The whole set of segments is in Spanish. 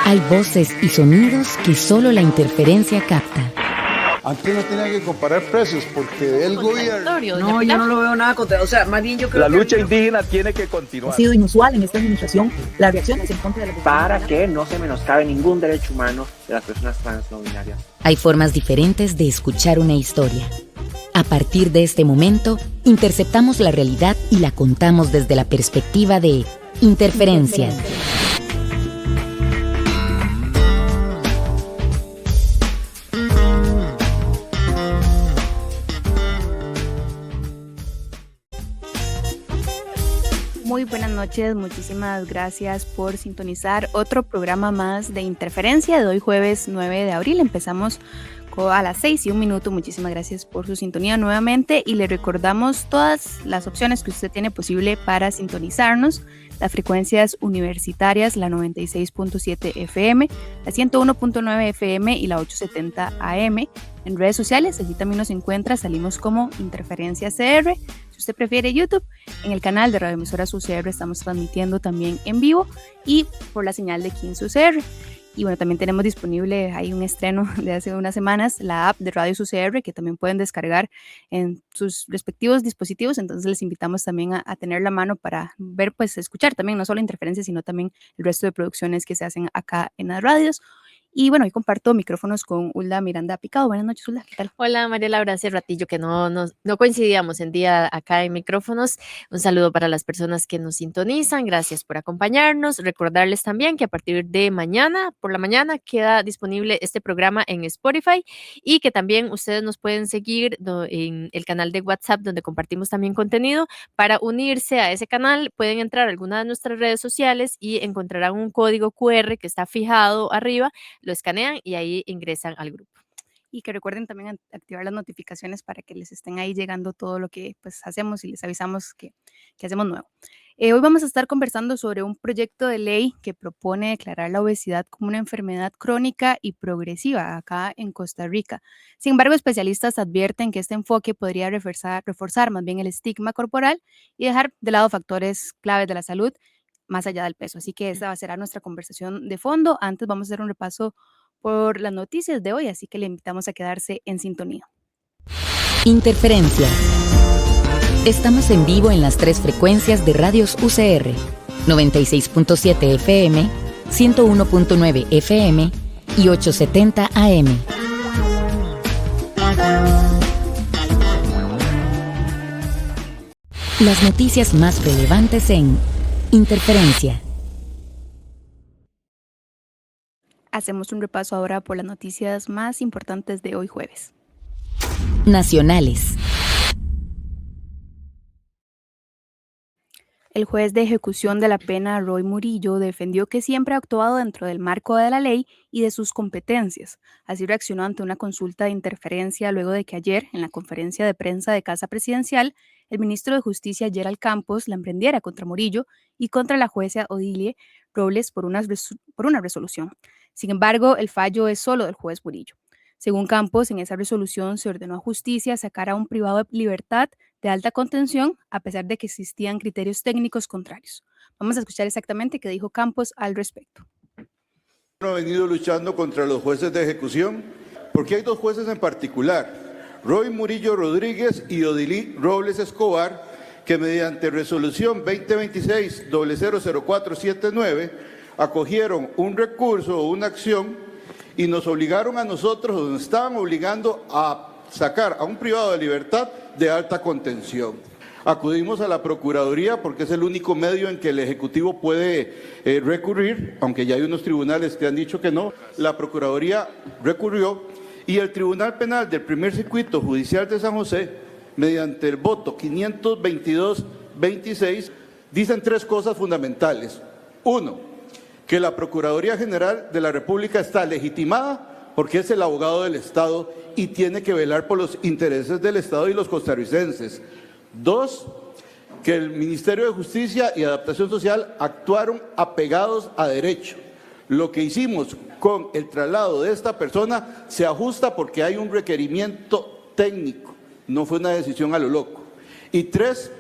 Hay voces y sonidos que solo la interferencia capta. Antes no tenía que comparar precios porque el gobierno... No, yo no lo veo nada contra... O sea, más bien yo creo la lucha indígena tiene que continuar. Ha sido inusual en esta administración las reacciones en contra de la... Para que no se menoscabe ningún derecho humano de las personas trans no binarias. Hay formas diferentes de escuchar una historia. A partir de este momento, interceptamos la realidad y la contamos desde la perspectiva de interferencia. Muy buenas noches, muchísimas gracias por sintonizar otro programa más de Interferencia de hoy jueves 9 de abril. Empezamos a las 6:01. Muchísimas gracias por su sintonía nuevamente y le recordamos todas las opciones que usted tiene posible para sintonizarnos. Las frecuencias universitarias, la 96.7 FM, la 101.9 FM y la 870 AM. En redes sociales, allí también nos encuentra, salimos como Interferencia CR. Si usted prefiere YouTube, en el canal de Radioemisoras UCR estamos transmitiendo también en vivo y por la señal de 15 UCR. Y bueno, también tenemos disponible, hay un estreno de hace unas semanas, la app de Radio UCR que también pueden descargar en sus respectivos dispositivos. Entonces les invitamos también a tener la mano para ver, pues escuchar también no solo Interferencia, sino también el resto de producciones que se hacen acá en las radios. Y bueno, hoy comparto micrófonos con Hulda Miranda Picado. Buenas noches, Hulda, ¿qué tal? Hola, María Laura, hace ratillo que no coincidíamos en día acá en micrófonos. Un saludo para las personas que nos sintonizan, gracias por acompañarnos. Recordarles también que a partir de mañana, por la mañana, queda disponible este programa en Spotify y que también ustedes nos pueden seguir en el canal de WhatsApp donde compartimos también contenido. Para unirse a ese canal pueden entrar a alguna de nuestras redes sociales y encontrarán un código QR que está fijado arriba. Lo escanean y ahí ingresan al grupo. Y que recuerden también activar las notificaciones para que les estén ahí llegando todo lo que pues hacemos y les avisamos que hacemos nuevo. Hoy vamos a estar conversando sobre un proyecto de ley que propone declarar la obesidad como una enfermedad crónica y progresiva acá en Costa Rica. Sin embargo, especialistas advierten que este enfoque podría reforzar más bien el estigma corporal y dejar de lado factores claves de la salud más allá del peso. Así que esa será nuestra conversación de fondo. Antes vamos a hacer un repaso por las noticias de hoy, así que le invitamos a quedarse en sintonía. Interferencia. Estamos en vivo en las 3 frecuencias de radios UCR, 96.7 FM, 101.9 FM y 870 AM. Las noticias más relevantes en Interferencia. Hacemos un repaso ahora por las noticias más importantes de hoy jueves. Nacionales. El juez de ejecución de la pena, Roy Murillo, defendió que siempre ha actuado dentro del marco de la ley y de sus competencias. Así reaccionó ante una consulta de interferencia luego de que ayer, en la conferencia de prensa de Casa Presidencial, el ministro de Justicia, Gerald Campos, la emprendiera contra Murillo y contra la jueza Odilie Robles por una resolución. Sin embargo, el fallo es solo del juez Murillo. Según Campos, en esa resolución se ordenó a Justicia sacar a un privado de libertad de alta contención a pesar de que existían criterios técnicos contrarios. Vamos a escuchar exactamente qué dijo Campos al respecto. Ha venido luchando contra los jueces de ejecución porque hay 2 jueces en particular, Roy Murillo Rodríguez y Odilie Robles Escobar, que mediante resolución 2026-000479 acogieron un recurso o una acción y nos obligaron a nosotros, nos estaban obligando a sacar a un privado de libertad de alta contención. Acudimos a la Procuraduría porque es el único medio en que el Ejecutivo puede recurrir, aunque ya hay unos tribunales que han dicho que no. La Procuraduría recurrió y el Tribunal Penal del Primer Circuito Judicial de San José, mediante el voto 522-26, dicen 3 cosas fundamentales. 1, que la Procuraduría General de la República está legitimada porque es el abogado del Estado y tiene que velar por los intereses del Estado y los costarricenses. 2, que el Ministerio de Justicia y Adaptación Social actuaron apegados a derecho. Lo que hicimos con el traslado de esta persona se ajusta porque hay un requerimiento técnico no fue una decisión a lo loco. Y 3,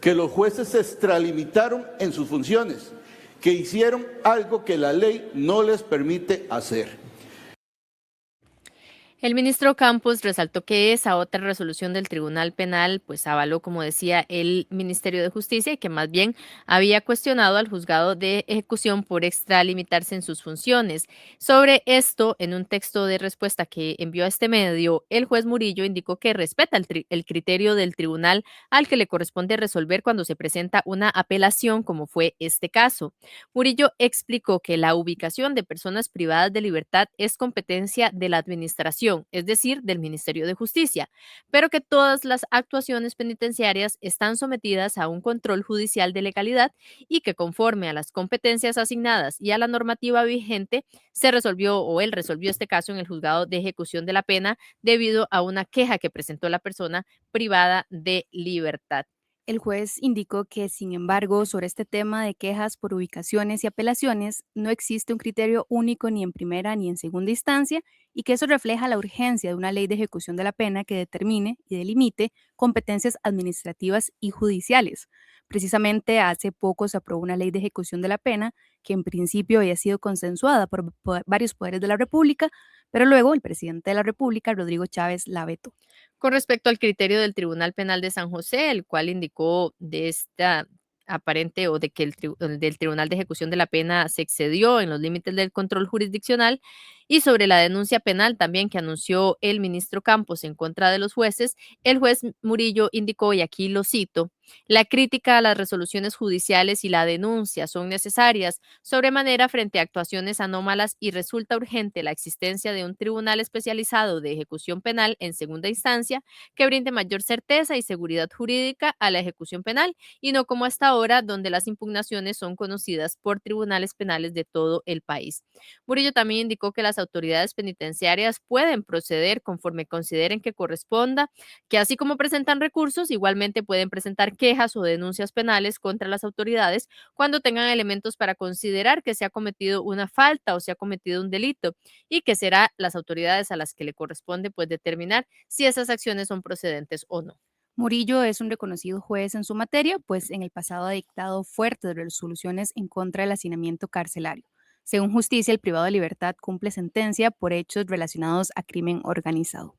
que los jueces se extralimitaron en sus funciones, que hicieron algo que la ley no les permite hacer. El ministro Campos resaltó que esa otra resolución del Tribunal Penal pues avaló, como decía, el Ministerio de Justicia y que más bien había cuestionado al juzgado de ejecución por extralimitarse en sus funciones. Sobre esto, en un texto de respuesta que envió a este medio, el juez Murillo indicó que respeta el criterio del tribunal al que le corresponde resolver cuando se presenta una apelación, como fue este caso. Murillo explicó que la ubicación de personas privadas de libertad es competencia de la administración, es decir, del Ministerio de Justicia, pero que todas las actuaciones penitenciarias están sometidas a un control judicial de legalidad y que conforme a las competencias asignadas y a la normativa vigente, él resolvió este caso en el juzgado de ejecución de la pena debido a una queja que presentó la persona privada de libertad. El juez indicó que, sin embargo, sobre este tema de quejas por ubicaciones y apelaciones, no existe un criterio único ni en primera ni en segunda instancia y que eso refleja la urgencia de una ley de ejecución de la pena que determine y delimite competencias administrativas y judiciales. Precisamente hace poco se aprobó una ley de ejecución de la pena que en principio había sido consensuada por varios poderes de la República, pero luego el presidente de la República, Rodrigo Chávez, la vetó. Con respecto al criterio del Tribunal Penal de San José, el cual indicó de esta aparente o de que del Tribunal de Ejecución de la Pena se excedió en los límites del control jurisdiccional, y sobre la denuncia penal también que anunció el ministro Campos en contra de los jueces, el juez Murillo indicó, y aquí lo cito, la crítica a las resoluciones judiciales y la denuncia son necesarias sobremanera frente a actuaciones anómalas y resulta urgente la existencia de un tribunal especializado de ejecución penal en segunda instancia que brinde mayor certeza y seguridad jurídica a la ejecución penal y no como hasta ahora donde las impugnaciones son conocidas por tribunales penales de todo el país. Murillo también indicó que las autoridades penitenciarias pueden proceder conforme consideren que corresponda, que así como presentan recursos, igualmente pueden presentar quejas o denuncias penales contra las autoridades cuando tengan elementos para considerar que se ha cometido una falta o se ha cometido un delito y que será las autoridades a las que le corresponde pues determinar si esas acciones son procedentes o no. Murillo es un reconocido juez en su materia, pues en el pasado ha dictado fuertes resoluciones en contra del hacinamiento carcelario. Según justicia, el privado de libertad cumple sentencia por hechos relacionados a crimen organizado.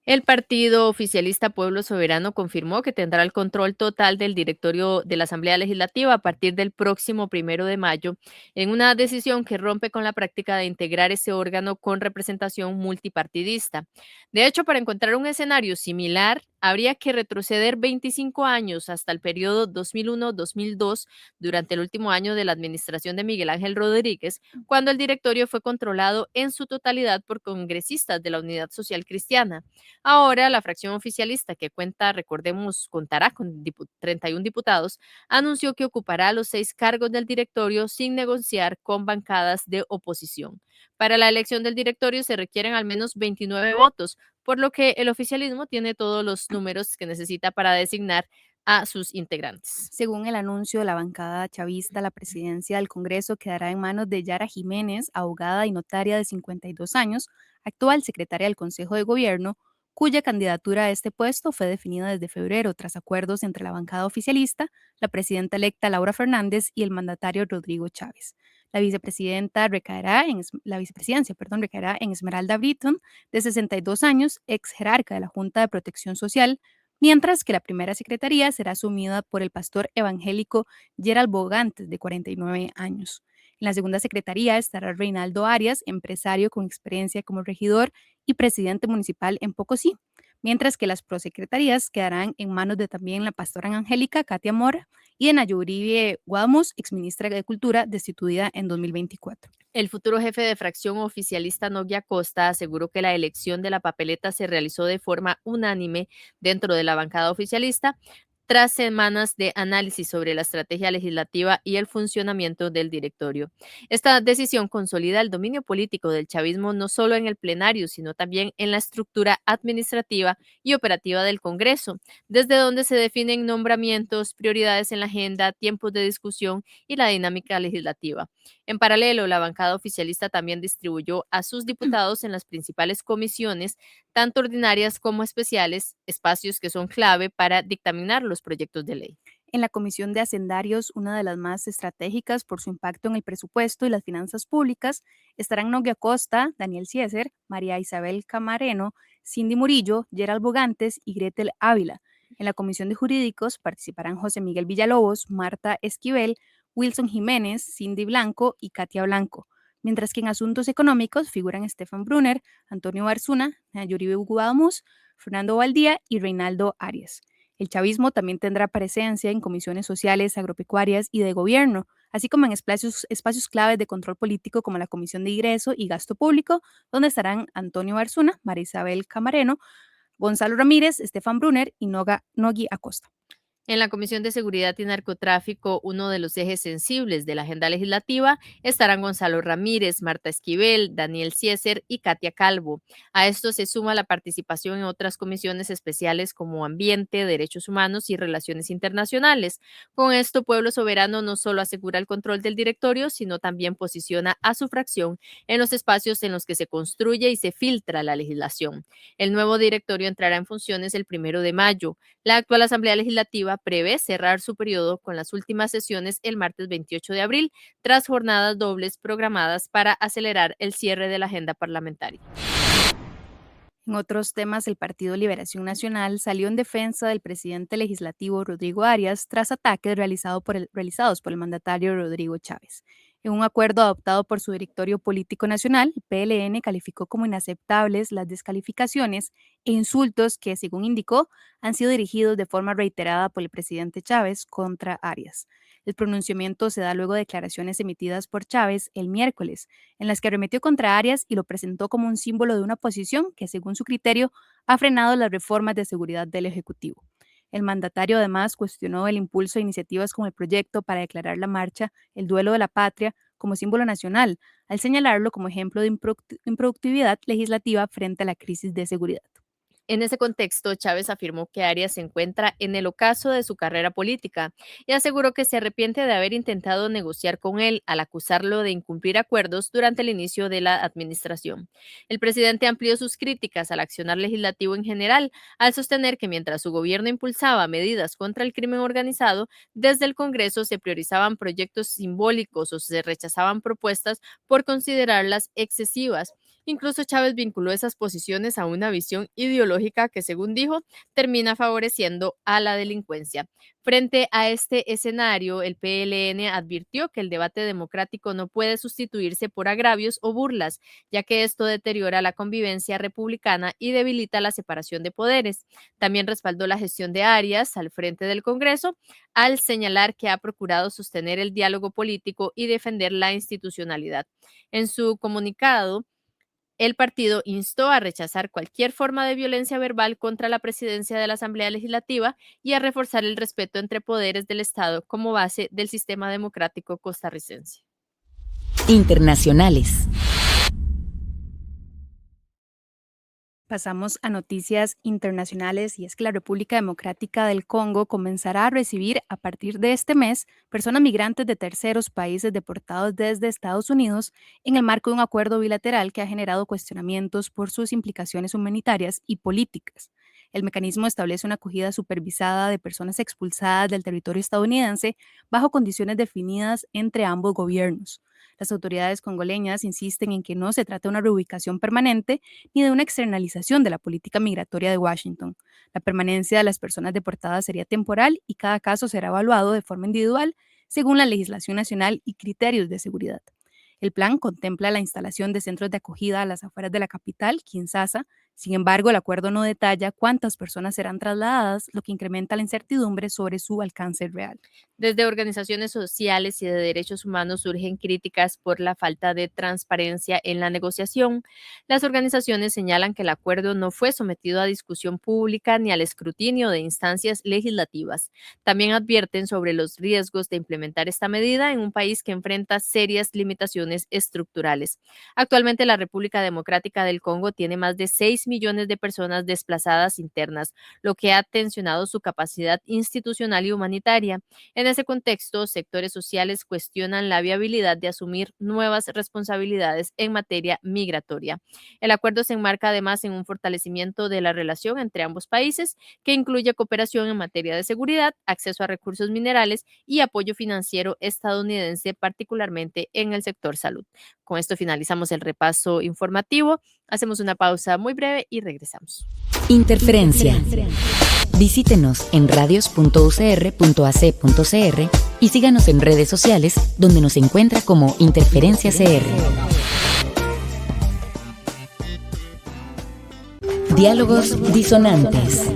El partido oficialista Pueblo Soberano confirmó que tendrá el control total del directorio de la Asamblea Legislativa a partir del próximo 1 de mayo, en una decisión que rompe con la práctica de integrar ese órgano con representación multipartidista. De hecho, para encontrar un escenario similar, habría que retroceder 25 años hasta el periodo 2001-2002, durante el último año de la administración de Miguel Ángel Rodríguez, cuando el directorio fue controlado en su totalidad por congresistas de la Unidad Social Cristiana. Ahora, la fracción oficialista, que contará con 31 diputados, anunció que ocupará los 6 cargos del directorio sin negociar con bancadas de oposición. Para la elección del directorio se requieren al menos 29 votos, por lo que el oficialismo tiene todos los números que necesita para designar a sus integrantes. Según el anuncio de la bancada chavista, la presidencia del Congreso quedará en manos de Yara Jiménez, abogada y notaria de 52 años, actual secretaria del Consejo de Gobierno, cuya candidatura a este puesto fue definida desde febrero tras acuerdos entre la bancada oficialista, la presidenta electa Laura Fernández y el mandatario Rodrigo Chávez. La vicepresidencia recaerá en Esmeralda Britton, de 62 años, ex jerarca de la Junta de Protección Social, mientras que la primera secretaría será asumida por el pastor evangélico Gerald Bogantes, de 49 años. En la segunda secretaría estará Reinaldo Arias, empresario con experiencia como regidor y presidente municipal en Pocosí, mientras que las prosecretarías quedarán en manos de también la pastora angélica Katia Mora y de Nayuribe Guadamos, exministra de Cultura, destituida en 2024. El futuro jefe de fracción oficialista Nogui Acosta aseguró que la elección de la papeleta se realizó de forma unánime dentro de la bancada oficialista, tras semanas de análisis sobre la estrategia legislativa y el funcionamiento del directorio. Esta decisión consolida el dominio político del chavismo no solo en el plenario, sino también en la estructura administrativa y operativa del Congreso, desde donde se definen nombramientos, prioridades en la agenda, tiempos de discusión y la dinámica legislativa. En paralelo, la bancada oficialista también distribuyó a sus diputados en las principales comisiones, tanto ordinarias como especiales, espacios que son clave para dictaminar los proyectos de ley. En la Comisión de Hacendarios, una de las más estratégicas por su impacto en el presupuesto y las finanzas públicas, estarán Nogui Acosta, Daniel Cieser, María Isabel Camareno, Cindy Murillo, Gerald Bogantes y Gretel Ávila. En la Comisión de Jurídicos participarán José Miguel Villalobos, Marta Esquivel, Wilson Jiménez, Cindy Blanco y Katia Blanco, mientras que en asuntos económicos figuran Stefan Brunner, Antonio Barzuna, Yuribe Guadamus, Fernando Valdía y Reinaldo Arias. El chavismo también tendrá presencia en comisiones sociales, agropecuarias y de gobierno, así como en espacios claves de control político como la Comisión de Ingreso y Gasto Público, donde estarán Antonio Barzuna, María Isabel Camareno, Gonzalo Ramírez, Stefan Brunner y Nogui Acosta. En la Comisión de Seguridad y Narcotráfico, uno de los ejes sensibles de la agenda legislativa, estarán Gonzalo Ramírez, Marta Esquivel, Daniel Cieser y Katia Calvo. A esto se suma la participación en otras comisiones especiales como Ambiente, Derechos Humanos y Relaciones Internacionales. Con esto, Pueblo Soberano no solo asegura el control del directorio, sino también posiciona a su fracción en los espacios en los que se construye y se filtra la legislación. El nuevo directorio entrará en funciones el 1 de mayo. La actual Asamblea Legislativa prevé cerrar su periodo con las últimas sesiones el martes 28 de abril, tras jornadas dobles programadas para acelerar el cierre de la agenda parlamentaria. En otros temas, el Partido Liberación Nacional salió en defensa del presidente legislativo Rodrigo Arias tras ataques realizados por el mandatario Rodrigo Chávez. En un acuerdo adoptado por su directorio político nacional, el PLN calificó como inaceptables las descalificaciones e insultos que, según indicó, han sido dirigidos de forma reiterada por el presidente Chávez contra Arias. El pronunciamiento se da luego de declaraciones emitidas por Chávez el miércoles, en las que arremetió contra Arias y lo presentó como un símbolo de una oposición que, según su criterio, ha frenado las reformas de seguridad del Ejecutivo. El mandatario además cuestionó el impulso de iniciativas como el proyecto para declarar la marcha El Duelo de la Patria como símbolo nacional, al señalarlo como ejemplo de improductividad legislativa frente a la crisis de seguridad. En ese contexto, Chávez afirmó que Arias se encuentra en el ocaso de su carrera política y aseguró que se arrepiente de haber intentado negociar con él al acusarlo de incumplir acuerdos durante el inicio de la administración. El presidente amplió sus críticas al accionar legislativo en general, al sostener que mientras su gobierno impulsaba medidas contra el crimen organizado, desde el Congreso se priorizaban proyectos simbólicos o se rechazaban propuestas por considerarlas excesivas. Incluso Chávez vinculó esas posiciones a una visión ideológica que, según dijo, termina favoreciendo a la delincuencia. Frente a este escenario, el PLN advirtió que el debate democrático no puede sustituirse por agravios o burlas, ya que esto deteriora la convivencia republicana y debilita la separación de poderes. También respaldó la gestión de Arias al frente del Congreso, al señalar que ha procurado sostener el diálogo político y defender la institucionalidad. En su comunicado, el partido instó a rechazar cualquier forma de violencia verbal contra la presidencia de la Asamblea Legislativa y a reforzar el respeto entre poderes del Estado como base del sistema democrático costarricense. Internacionales. Pasamos a noticias internacionales y es que la República Democrática del Congo comenzará a recibir a partir de este mes personas migrantes de terceros países deportados desde Estados Unidos en el marco de un acuerdo bilateral que ha generado cuestionamientos por sus implicaciones humanitarias y políticas. El mecanismo establece una acogida supervisada de personas expulsadas del territorio estadounidense bajo condiciones definidas entre ambos gobiernos. Las autoridades congoleñas insisten en que no se trata de una reubicación permanente ni de una externalización de la política migratoria de Washington. La permanencia de las personas deportadas sería temporal y cada caso será evaluado de forma individual según la legislación nacional y criterios de seguridad. El plan contempla la instalación de centros de acogida a las afueras de la capital, Kinshasa, Sin embargo, el acuerdo no detalla cuántas personas serán trasladadas, lo que incrementa la incertidumbre sobre su alcance real. Desde organizaciones sociales y de derechos humanos surgen críticas por la falta de transparencia en la negociación. Las organizaciones señalan que el acuerdo no fue sometido a discusión pública ni al escrutinio de instancias legislativas. También advierten sobre los riesgos de implementar esta medida en un país que enfrenta serias limitaciones estructurales. Actualmente, la República Democrática del Congo tiene más de 6 millones de personas desplazadas internas, lo que ha tensionado su capacidad institucional y humanitaria. En ese contexto, sectores sociales cuestionan la viabilidad de asumir nuevas responsabilidades en materia migratoria. El acuerdo se enmarca además en un fortalecimiento de la relación entre ambos países, que incluye cooperación en materia de seguridad, acceso a recursos minerales y apoyo financiero estadounidense, particularmente en el sector salud. Con esto finalizamos el repaso informativo. Hacemos una pausa muy breve y regresamos. Interferencia. Visítenos en radios.ucr.ac.cr y síganos en redes sociales donde nos encuentra como Interferencia CR. Diálogos disonantes.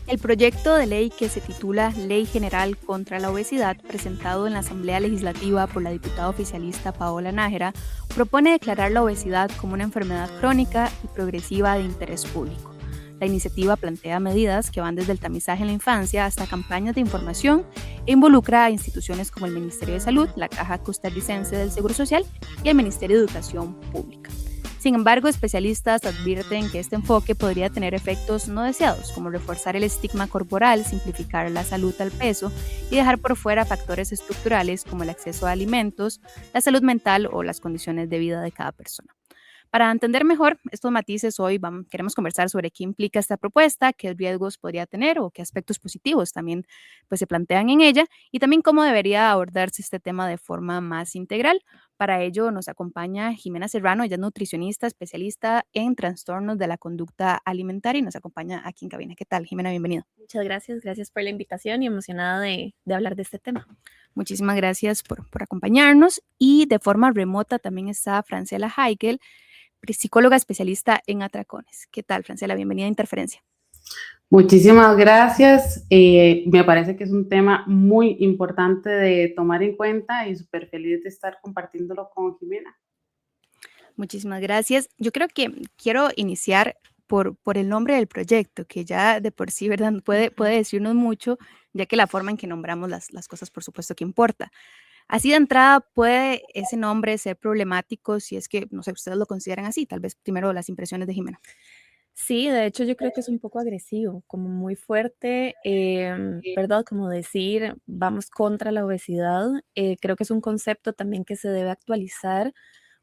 El proyecto de ley que se titula Ley General contra la Obesidad, presentado en la Asamblea Legislativa por la diputada oficialista Paola Nájera, propone declarar la obesidad como una enfermedad crónica y progresiva de interés público. La iniciativa plantea medidas que van desde el tamizaje en la infancia hasta campañas de información e involucra a instituciones como el Ministerio de Salud, la Caja Costarricense del Seguro Social y el Ministerio de Educación Pública. Sin embargo, especialistas advierten que este enfoque podría tener efectos no deseados, como reforzar el estigma corporal, simplificar la salud al peso y dejar por fuera factores estructurales como el acceso a alimentos, la salud mental o las condiciones de vida de cada persona. Para entender mejor estos matices, hoy queremos conversar sobre qué implica esta propuesta, qué riesgos podría tener o qué aspectos positivos también se plantean en ella y también cómo debería abordarse este tema de forma más integral. Para ello nos acompaña Jimena Serrano, ella es nutricionista, especialista en trastornos de la conducta alimentaria y nos acompaña aquí en cabina. ¿Qué tal, Jimena? Bienvenida. Muchas gracias por la invitación y emocionada de hablar de este tema. Muchísimas gracias por acompañarnos y de forma remota también está Francela Heikel, psicóloga especialista en atracones. ¿Qué tal, Francela? Bienvenida a Interferencia. Muchísimas gracias. Me parece que es un tema muy importante de tomar en cuenta y súper feliz de estar compartiéndolo con Jimena. Muchísimas gracias. Yo creo que quiero iniciar por el nombre del proyecto, que ya de por sí, ¿verdad? Puede decirnos mucho, ya que la forma en que nombramos las cosas, por supuesto, que importa. Así de entrada, ¿puede ese nombre ser problemático si es que, no sé, ustedes lo consideran así? Tal vez primero las impresiones de Jimena. Sí, de hecho yo creo que es un poco agresivo, como muy fuerte, ¿verdad? Como decir, vamos contra la obesidad. Creo que es un concepto también que se debe actualizar.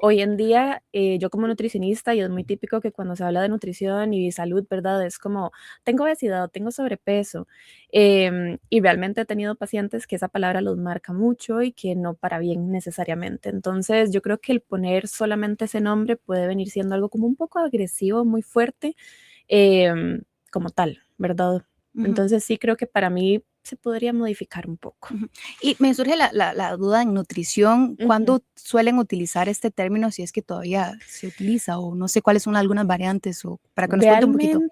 Hoy en día, yo como nutricionista, y es muy típico que cuando se habla de nutrición y salud, ¿verdad? Es como, tengo obesidad, tengo sobrepeso. Y realmente he tenido pacientes que esa palabra los marca mucho y que no para bien necesariamente. Entonces, yo creo que el poner solamente ese nombre puede venir siendo algo como un poco agresivo, muy fuerte, como tal, ¿verdad? Entonces, sí creo que para mí se podría modificar un poco. Y me surge la duda en nutrición, ¿cuándo suelen utilizar este término? Si es que todavía se utiliza o no sé cuáles son algunas variantes o para que nos cuente un poquito.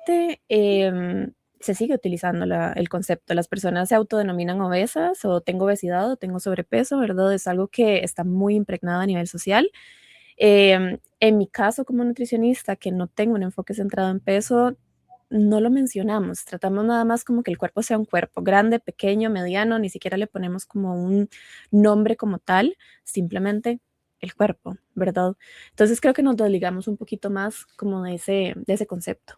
Realmente se sigue utilizando el concepto. Las personas se autodenominan obesas o tengo obesidad o tengo sobrepeso, ¿verdad? Es algo que está muy impregnado a nivel social. En mi caso como nutricionista, que no tengo un enfoque centrado en peso, no lo mencionamos, tratamos nada más como que el cuerpo sea un cuerpo grande, pequeño, mediano, ni siquiera le ponemos como un nombre como tal, simplemente el cuerpo, ¿verdad? Entonces creo que nos desligamos un poquito más como de ese concepto.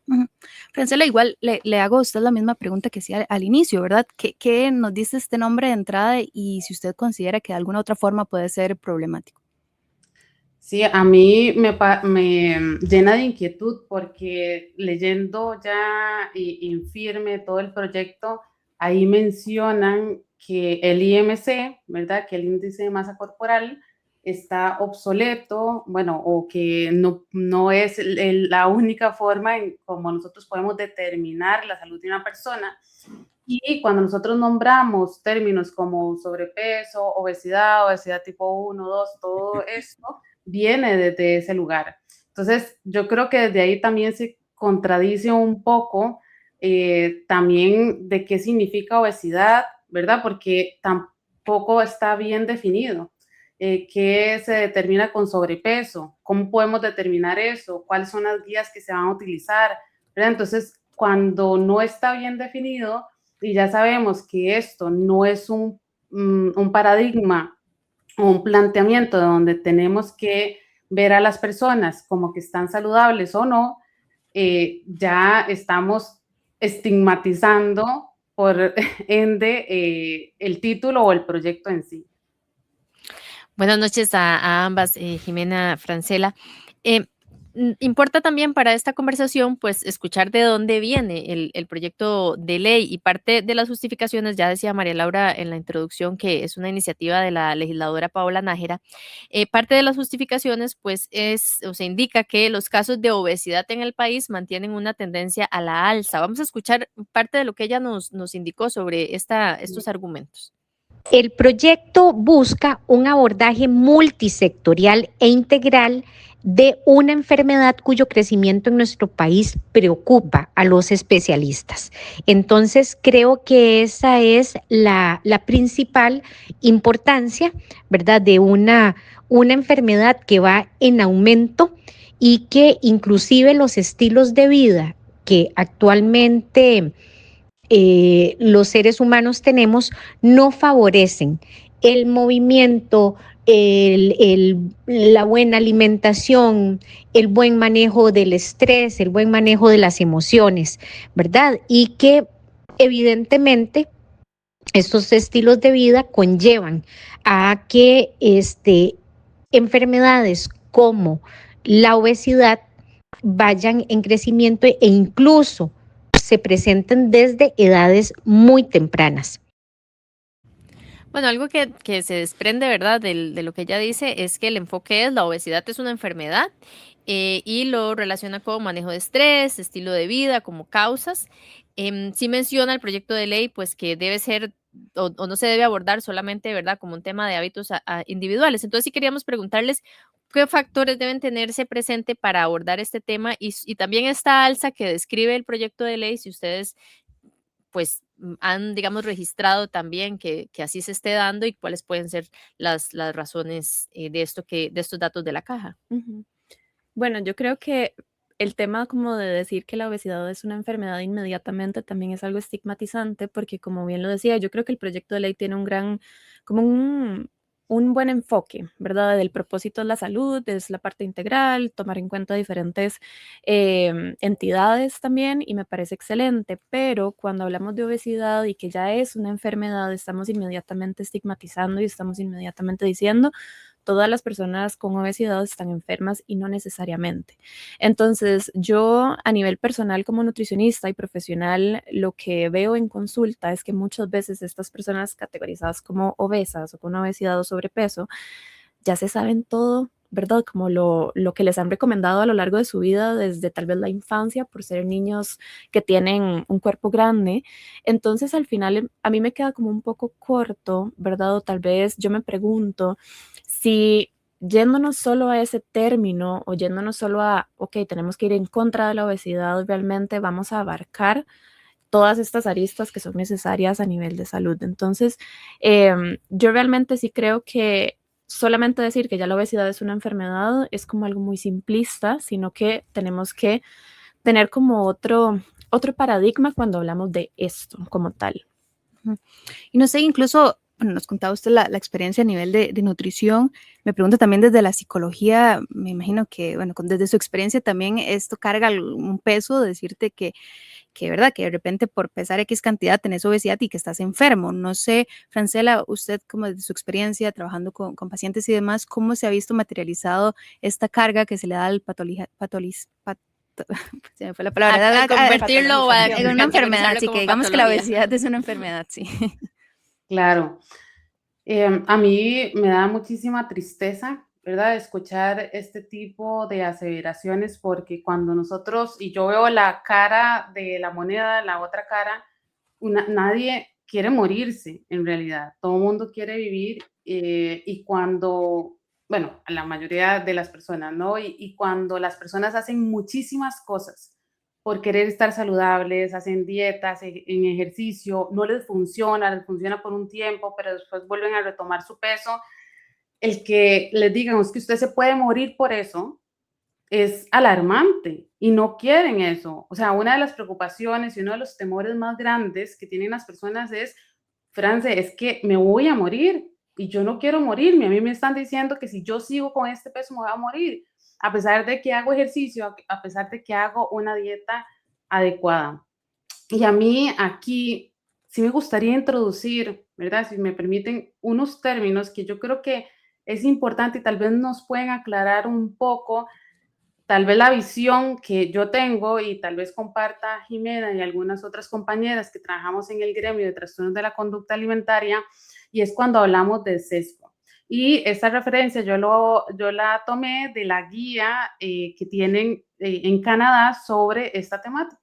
Francela, igual le hago a usted la misma pregunta que hacía al inicio, ¿verdad? ¿Qué nos dice este nombre de entrada y si usted considera que de alguna otra forma puede ser problemático? Sí, a mí me llena de inquietud porque leyendo ya Infirme todo el proyecto, ahí mencionan que el IMC, ¿verdad? Que el índice de masa corporal está obsoleto, bueno, o que no es la única forma en cómo nosotros podemos determinar la salud de una persona. Y cuando nosotros nombramos términos como sobrepeso, obesidad tipo 1, 2, todo esto, viene desde ese lugar. Entonces, yo creo que desde ahí también se contradice un poco también de qué significa obesidad, ¿verdad? Porque tampoco está bien definido. ¿Qué se determina con sobrepeso? ¿Cómo podemos determinar eso? ¿Cuáles son las guías que se van a utilizar? ¿Verdad? Entonces, cuando no está bien definido y ya sabemos que esto no es un paradigma o un planteamiento donde tenemos que ver a las personas como que están saludables o no, ya estamos estigmatizando por ende el título o el proyecto en sí. Buenas noches a ambas, Jimena, Francela. Importa también para esta conversación, pues, escuchar de dónde viene el proyecto de ley, y parte de las justificaciones, ya decía María Laura en la introducción, que es una iniciativa de la legisladora Paola Nájera. Parte de las justificaciones, pues, se indica que los casos de obesidad en el país mantienen una tendencia a la alza. Vamos a escuchar parte de lo que ella nos indicó sobre estos argumentos. El proyecto busca un abordaje multisectorial e integral de una enfermedad cuyo crecimiento en nuestro país preocupa a los especialistas. Entonces, creo que esa es la principal importancia, ¿verdad?, de una enfermedad que va en aumento y que inclusive los estilos de vida que actualmente los seres humanos tenemos no favorecen el movimiento, la buena alimentación, el buen manejo del estrés, el buen manejo de las emociones, ¿verdad? Y que evidentemente estos estilos de vida conllevan a que enfermedades como la obesidad vayan en crecimiento e incluso se presenten desde edades muy tempranas. Bueno, algo que se desprende, ¿verdad?, de lo que ella dice, es que el enfoque es la obesidad es una enfermedad, y lo relaciona con manejo de estrés, estilo de vida como causas. Sí menciona el proyecto de ley, pues, que debe ser o no se debe abordar solamente, ¿verdad?, como un tema de hábitos individuales. Entonces, sí queríamos preguntarles qué factores deben tenerse presente para abordar este tema, y también esta alza que describe el proyecto de ley, si ustedes, pues, han, digamos, registrado también que así se esté dando, y cuáles pueden ser las razones de estos datos de la caja. Ujú. Bueno, yo creo que el tema como de decir que la obesidad es una enfermedad inmediatamente también es algo estigmatizante, porque como bien lo decía, yo creo que el proyecto de ley tiene como un buen enfoque, ¿verdad? El propósito es la salud, es la parte integral, tomar en cuenta diferentes entidades también, y me parece excelente, pero cuando hablamos de obesidad y que ya es una enfermedad, estamos inmediatamente estigmatizando y estamos inmediatamente diciendo todas las personas con obesidad están enfermas, y no necesariamente. Entonces, yo a nivel personal como nutricionista y profesional, lo que veo en consulta es que muchas veces estas personas categorizadas como obesas o con obesidad o sobrepeso ya se saben todo, ¿verdad? Como lo que les han recomendado a lo largo de su vida, desde tal vez la infancia, por ser niños que tienen un cuerpo grande. Entonces, al final, a mí me queda como un poco corto, ¿verdad? O tal vez yo me pregunto si yéndonos solo a ese término o yéndonos solo a, ok, tenemos que ir en contra de la obesidad, realmente vamos a abarcar todas estas aristas que son necesarias a nivel de salud. Entonces, yo realmente sí creo que solamente decir que ya la obesidad es una enfermedad es como algo muy simplista, sino que tenemos que tener como otro paradigma cuando hablamos de esto como tal. Y no sé, incluso, bueno, nos contaba usted la experiencia a nivel de nutrición. Me pregunto también desde la psicología, me imagino que, bueno, desde su experiencia también esto carga un peso de decirte que, ¿verdad? Que de repente por pesar X cantidad tenés obesidad y que estás enfermo. No sé, Francela, usted como desde su experiencia trabajando con pacientes y demás, ¿cómo se ha visto materializado esta carga que se le da al se me fue la palabra, A convertirlo en una enfermedad, así que digamos que la obesidad es una enfermedad, sí. Claro. A mí me da muchísima tristeza, ¿verdad?, escuchar este tipo de aseveraciones, porque cuando nosotros, y yo veo la cara de la moneda, la otra cara, nadie quiere morirse en realidad, todo el mundo quiere vivir, y cuando bueno, a la mayoría de las personas, ¿no? Y cuando las personas hacen muchísimas cosas por querer estar saludables, hacen dietas, en ejercicio, no les funciona por un tiempo, pero después vuelven a retomar su peso, el que les digan, es que usted se puede morir por eso, es alarmante y no quieren eso. O sea, una de las preocupaciones y uno de los temores más grandes que tienen las personas es, France, es que me voy a morir y yo no quiero morirme. A mí me están diciendo que si yo sigo con este peso me voy a morir, a pesar de que hago ejercicio, a pesar de que hago una dieta adecuada. Y a mí aquí sí me gustaría introducir, ¿verdad? Si me permiten, unos términos que yo creo que es importante y tal vez nos pueden aclarar un poco tal vez la visión que yo tengo y tal vez comparta Jimena y algunas otras compañeras que trabajamos en el gremio de trastornos de la conducta alimentaria, y es cuando hablamos de sesgo. Y esta referencia yo la tomé de la guía que tienen en Canadá sobre esta temática.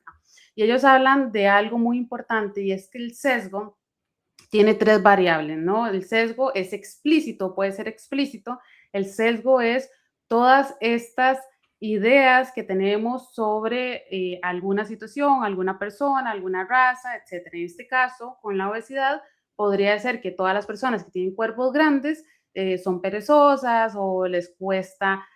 Y ellos hablan de algo muy importante, y es que el sesgo tiene 3 variables, ¿no? El sesgo es explícito, puede ser explícito. El sesgo es todas estas ideas que tenemos sobre alguna situación, alguna persona, alguna raza, etcétera. En este caso, con la obesidad, podría ser que todas las personas que tienen cuerpos grandes son perezosas o les cuesta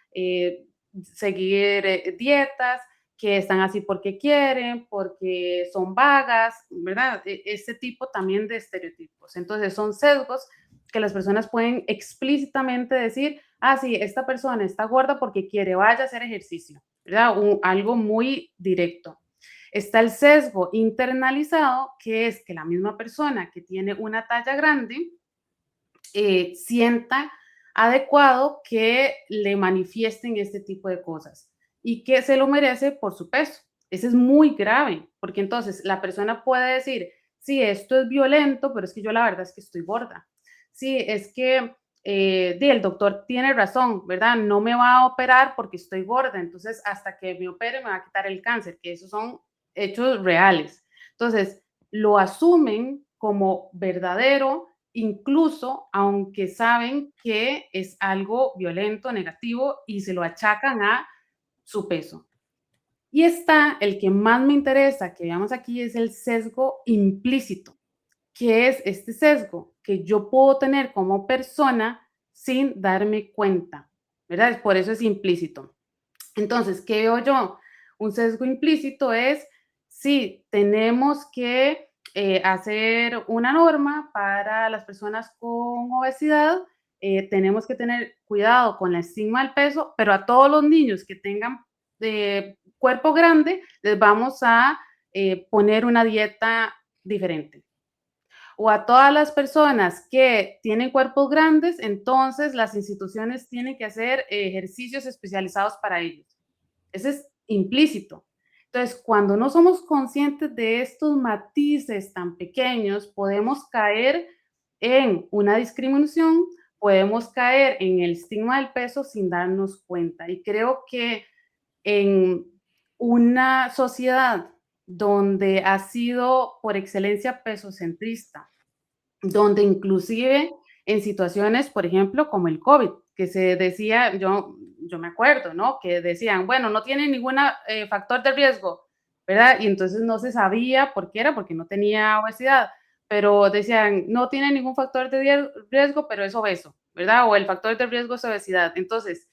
seguir dietas, que están así porque quieren, porque son vagas, ¿verdad? Este tipo también de estereotipos. Entonces, son sesgos que las personas pueden explícitamente decir, ah, sí, esta persona está gorda porque quiere, vaya a hacer ejercicio, ¿verdad? Algo muy directo. Está el sesgo internalizado, que es que la misma persona que tiene una talla grande sienta adecuado que le manifiesten este tipo de cosas y que se lo merece por su peso. Ese es muy grave, porque entonces la persona puede decir, sí, esto es violento, pero es que yo la verdad es que estoy gorda. Sí, es que el doctor tiene razón, ¿verdad? No me va a operar porque estoy gorda, entonces hasta que me opere me va a quitar el cáncer, que esos son hechos reales. Entonces, lo asumen como verdadero, incluso aunque saben que es algo violento, negativo, y se lo achacan a su peso. Y está el que más me interesa que veamos aquí, es el sesgo implícito. ¿Qué es este sesgo? Que yo puedo tener como persona sin darme cuenta, ¿verdad? Por eso es implícito. Entonces, ¿qué veo yo? Un sesgo implícito es, sí, tenemos que hacer una norma para las personas con obesidad, tenemos que tener cuidado con la estigma del peso, pero a todos los niños que tengan cuerpo grande, les vamos a poner una dieta diferente. O a todas las personas que tienen cuerpos grandes, entonces las instituciones tienen que hacer ejercicios especializados para ellos. Ese es implícito. Entonces, cuando no somos conscientes de estos matices tan pequeños, podemos caer en una discriminación, podemos caer en el estigma del peso sin darnos cuenta. Y creo que en una sociedad donde ha sido por excelencia pesocentrista, donde inclusive en situaciones, por ejemplo, como el COVID, que se decía, yo me acuerdo, ¿no? Que decían, bueno, no tiene ningún factor de riesgo, ¿verdad? Y entonces no se sabía por qué era, porque no tenía obesidad, pero decían, no tiene ningún factor de riesgo, pero es obeso, ¿verdad? O el factor de riesgo es obesidad. Entonces,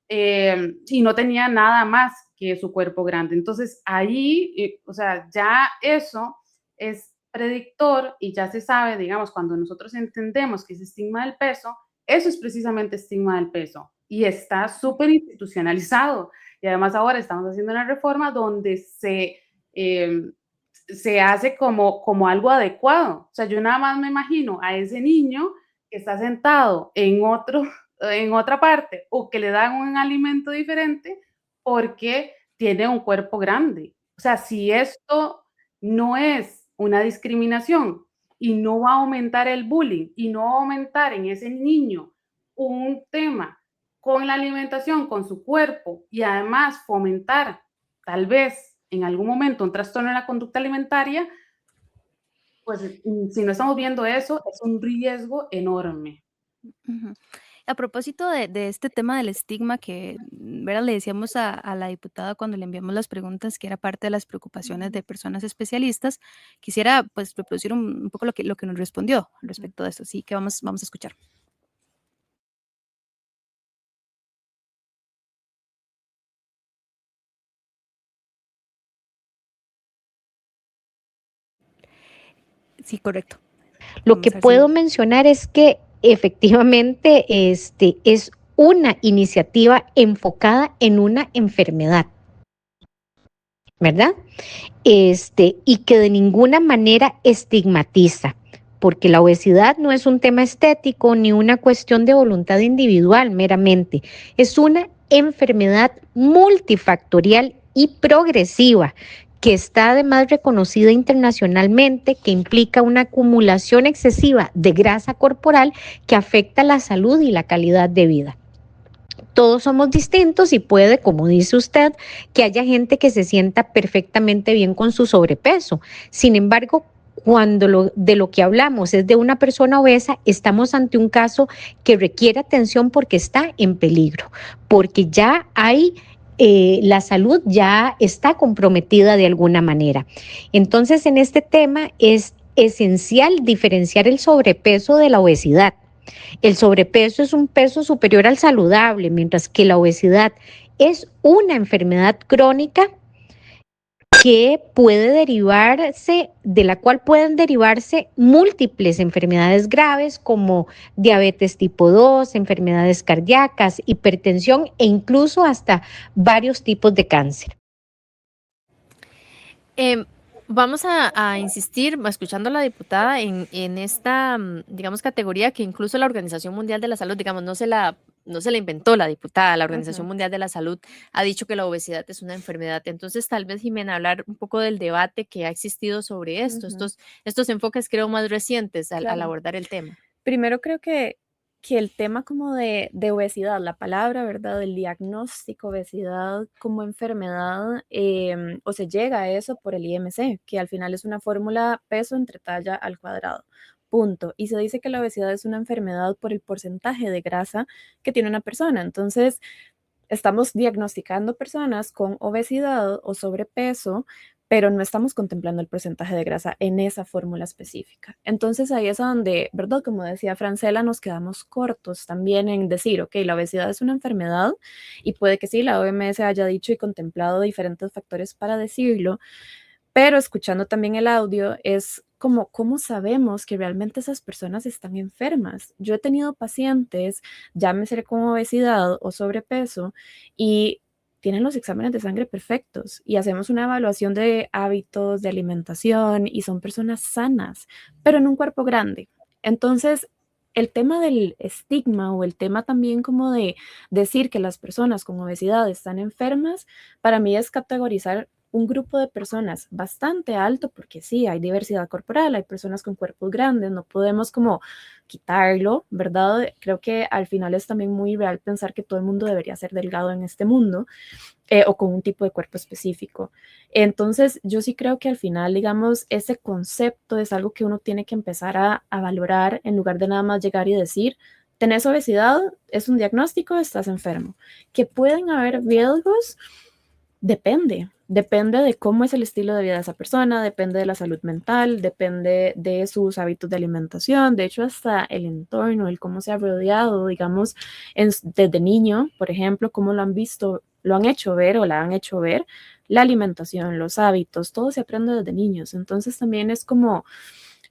y no tenía nada más que su cuerpo grande. Entonces, ahí, o sea, ya eso es predictor y ya se sabe, digamos, cuando nosotros entendemos que es estigma del peso, eso es precisamente estigma del peso y está súper institucionalizado. Y además ahora estamos haciendo una reforma donde se hace como algo adecuado. O sea, yo nada más me imagino a ese niño que está sentado en otra parte o que le dan un alimento diferente porque tiene un cuerpo grande. O sea, si esto no es una discriminación y no va a aumentar el bullying y no va a aumentar en ese niño un tema con la alimentación, con su cuerpo y además fomentar tal vez en algún momento un trastorno en la conducta alimentaria, pues si no estamos viendo eso, es un riesgo enorme. A propósito de este tema del estigma que, ¿verdad? Le decíamos a la diputada cuando le enviamos las preguntas que era parte de las preocupaciones de personas especialistas, quisiera pues reproducir un poco lo que nos respondió respecto de esto. Sí, que vamos a escuchar. Sí, correcto. Lo que puedo mencionar es que efectivamente es una iniciativa enfocada en una enfermedad, ¿verdad? Y que de ninguna manera estigmatiza, porque la obesidad no es un tema estético ni una cuestión de voluntad individual meramente, es una enfermedad multifactorial y progresiva que está además reconocida internacionalmente, que implica una acumulación excesiva de grasa corporal que afecta la salud y la calidad de vida. Todos somos distintos y puede, como dice usted, que haya gente que se sienta perfectamente bien con su sobrepeso. Sin embargo, cuando de lo que hablamos es de una persona obesa, estamos ante un caso que requiere atención porque está en peligro, porque ya hay la salud ya está comprometida de alguna manera. Entonces, en este tema es esencial diferenciar el sobrepeso de la obesidad. El sobrepeso es un peso superior al saludable, mientras que la obesidad es una enfermedad crónica que puede derivarse, de la cual pueden derivarse múltiples enfermedades graves como diabetes tipo 2, enfermedades cardíacas, hipertensión e incluso hasta varios tipos de cáncer. Vamos a insistir, escuchando a la diputada, en esta, digamos, categoría que incluso la Organización Mundial de la Salud, digamos, no se la inventó la diputada, la Organización Mundial de la Salud ha dicho que la obesidad es una enfermedad. Entonces, tal vez, Jimena, hablar un poco del debate que ha existido sobre esto, estos enfoques creo más recientes al abordar el tema. Primero creo que el tema como de obesidad, la palabra, ¿verdad? El diagnóstico obesidad como enfermedad, o se llega a eso por el IMC, que al final es una fórmula peso entre talla al cuadrado. Punto. Y se dice que la obesidad es una enfermedad por el porcentaje de grasa que tiene una persona. Entonces, estamos diagnosticando personas con obesidad o sobrepeso, pero no estamos contemplando el porcentaje de grasa en esa fórmula específica. Entonces ahí es donde, ¿verdad? Como decía Francela, nos quedamos cortos también en decir, ok, la obesidad es una enfermedad y puede que sí, la OMS haya dicho y contemplado diferentes factores para decirlo, pero escuchando también el audio es como, ¿cómo sabemos que realmente esas personas están enfermas? Yo he tenido pacientes, llámese con obesidad o sobrepeso, y tienen los exámenes de sangre perfectos y hacemos una evaluación de hábitos, de alimentación y son personas sanas, pero en un cuerpo grande. Entonces, el tema del estigma o el tema también como de decir que las personas con obesidad están enfermas, para mí es categorizar un grupo de personas bastante alto, porque sí, hay diversidad corporal, hay personas con cuerpos grandes, no podemos como quitarlo, ¿verdad? Creo que al final es también muy real pensar que todo el mundo debería ser delgado en este mundo, o con un tipo de cuerpo específico. Entonces, yo sí creo que al final, digamos, ese concepto es algo que uno tiene que empezar a valorar en lugar de nada más llegar y decir, tenés obesidad, es un diagnóstico, estás enfermo. Que pueden haber riesgos, depende de cómo es el estilo de vida de esa persona, depende de la salud mental, depende de sus hábitos de alimentación, de hecho hasta el entorno, el cómo se ha rodeado, digamos, desde niño, por ejemplo, cómo lo han visto, lo han hecho ver o la han hecho ver, la alimentación, los hábitos, todo se aprende desde niños. Entonces también es como,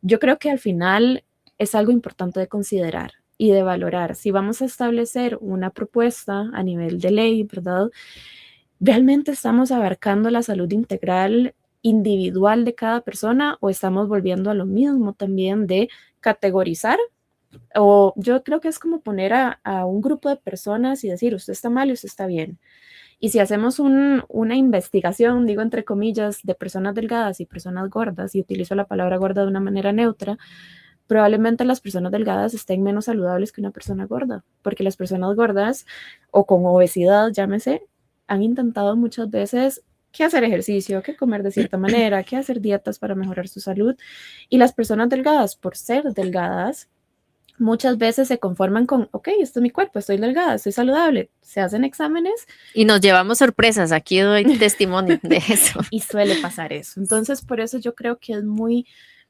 yo creo que al final es algo importante de considerar y de valorar. Si vamos a establecer una propuesta a nivel de ley, ¿verdad? ¿Realmente estamos abarcando la salud integral individual de cada persona o estamos volviendo a lo mismo también de categorizar? O yo creo que es como poner a un grupo de personas y decir, usted está mal y usted está bien. Y si hacemos una investigación, digo entre comillas, de personas delgadas y personas gordas, y utilizo la palabra gorda de una manera neutra, probablemente las personas delgadas estén menos saludables que una persona gorda, porque las personas gordas o con obesidad, llámese, han intentado muchas veces que hacer ejercicio, que comer de cierta manera, que hacer dietas para mejorar su salud. Y las personas delgadas, por ser delgadas, muchas veces se conforman con, ok, esto es mi cuerpo, estoy delgada, estoy saludable, se hacen exámenes. Y nos llevamos sorpresas, aquí doy testimonio de eso. Y suele pasar eso. Entonces, por eso yo creo que es muy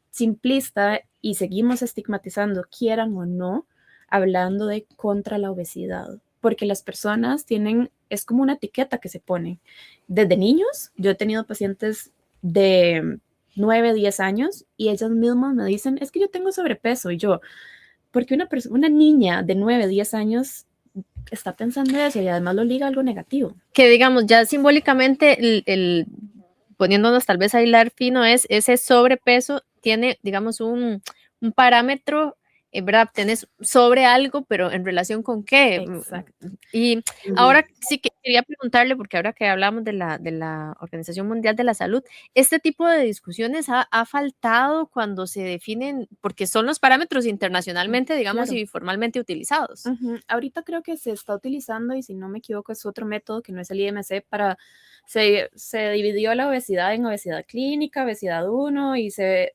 simplista y seguimos estigmatizando, quieran o no, hablando de contra la obesidad, porque las personas tienen, es como una etiqueta que se pone. Desde niños, yo he tenido pacientes de 9, 10 años y ellas mismas me dicen, es que yo tengo sobrepeso, y yo, porque una niña de 9, 10 años está pensando eso y además lo liga a algo negativo. Que digamos, ya simbólicamente, poniéndonos tal vez a hilar fino, es ese sobrepeso tiene, digamos, un parámetro, ¿verdad? Tenés sobre algo, pero ¿en relación con qué? Exacto. Y ahora sí que quería preguntarle, porque ahora que hablamos de la Organización Mundial de la Salud, este tipo de discusiones ha faltado cuando se definen, porque son los parámetros internacionalmente, digamos, Claro. y formalmente utilizados. Ahorita creo que se está utilizando, y si no me equivoco, es otro método que no es el IMC, se dividió la obesidad en obesidad clínica, obesidad 1, y se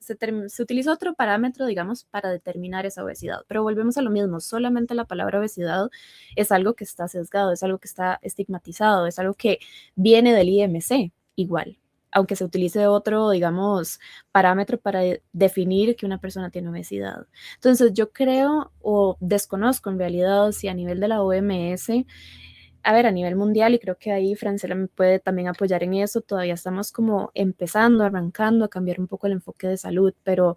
utilizó otro parámetro, digamos, para determinar esa obesidad. Pero volvemos a lo mismo, solamente la palabra obesidad es algo que está sesgado, es algo que está estigmatizado, es algo que viene del IMC igual, aunque se utilice otro, digamos, parámetro para definir que una persona tiene obesidad. Entonces, yo creo o desconozco en realidad si a nivel de la OMS, a ver, a nivel mundial, y creo que ahí Francela me puede también apoyar en eso, todavía estamos como empezando, arrancando a cambiar un poco el enfoque de salud, pero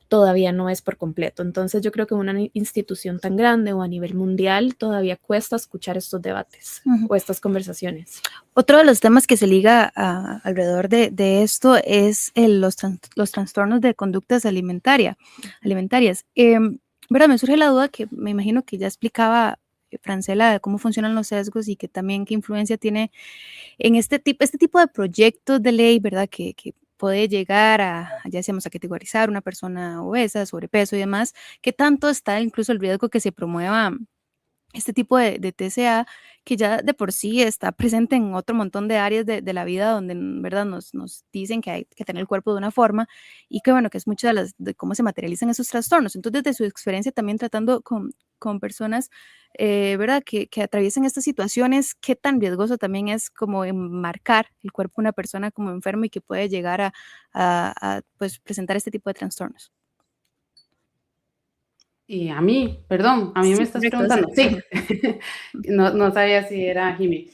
todavía no es por completo. Entonces yo creo que una institución tan grande o a nivel mundial todavía cuesta escuchar estos debates o estas conversaciones. Otro de los temas que se liga alrededor de esto es los trastornos de conductas alimentarias. ¿Verdad? Me surge la duda que me imagino que ya explicaba Francela de cómo funcionan los sesgos y que también qué influencia tiene en este tipo de proyectos de ley, ¿verdad? Que puede llegar ya decíamos, a categorizar una persona obesa, sobrepeso y demás, que tanto está incluso el riesgo que se promueva este tipo de TCA, que ya de por sí está presente en otro montón de áreas de la vida donde, ¿verdad? Nos dicen que hay que tener el cuerpo de una forma y que, bueno, que es mucho de cómo se materializan esos trastornos. Entonces, desde su experiencia también tratando con personas, ¿verdad? Que atraviesen estas situaciones, qué tan riesgoso también es como enmarcar el cuerpo de una persona como enfermo y que puede llegar a pues, presentar este tipo de trastornos. Y a mí, perdón, a mí me estás preguntando. Sí, no sabía si era Jimmy.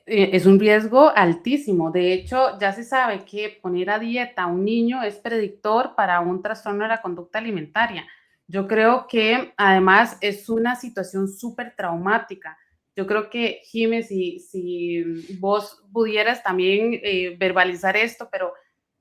Es un riesgo altísimo. De hecho, ya se sabe que poner a dieta a un niño es predictor para un trastorno de la conducta alimentaria. Yo creo que además es una situación súper traumática. Yo creo que, Jimmy, si vos pudieras también verbalizar esto, pero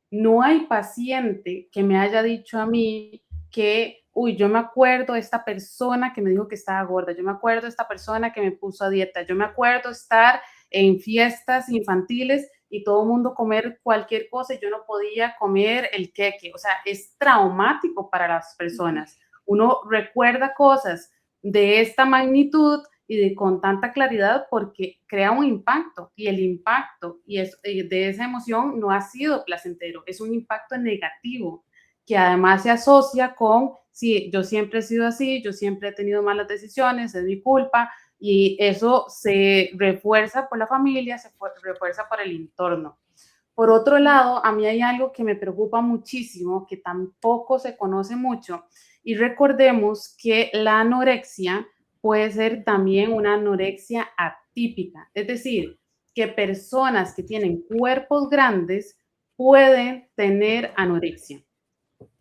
no hay paciente que me haya dicho a mí que, uy, yo me acuerdo de esta persona que me dijo que estaba gorda, yo me acuerdo de esta persona que me puso a dieta, yo me acuerdo estar en fiestas infantiles y todo el mundo comer cualquier cosa y yo no podía comer el queque. O sea, es traumático para las personas. Uno recuerda cosas de esta magnitud y con tanta claridad porque crea un impacto y el impacto de esa emoción no ha sido placentero, es un impacto negativo que además se asocia con, sí, yo siempre he sido así, yo siempre he tenido malas decisiones, es mi culpa, y eso se refuerza por la familia, se refuerza por el entorno. Por otro lado, a mí hay algo que me preocupa muchísimo, que tampoco se conoce mucho, y recordemos que la anorexia puede ser también una anorexia atípica, es decir, que personas que tienen cuerpos grandes pueden tener anorexia.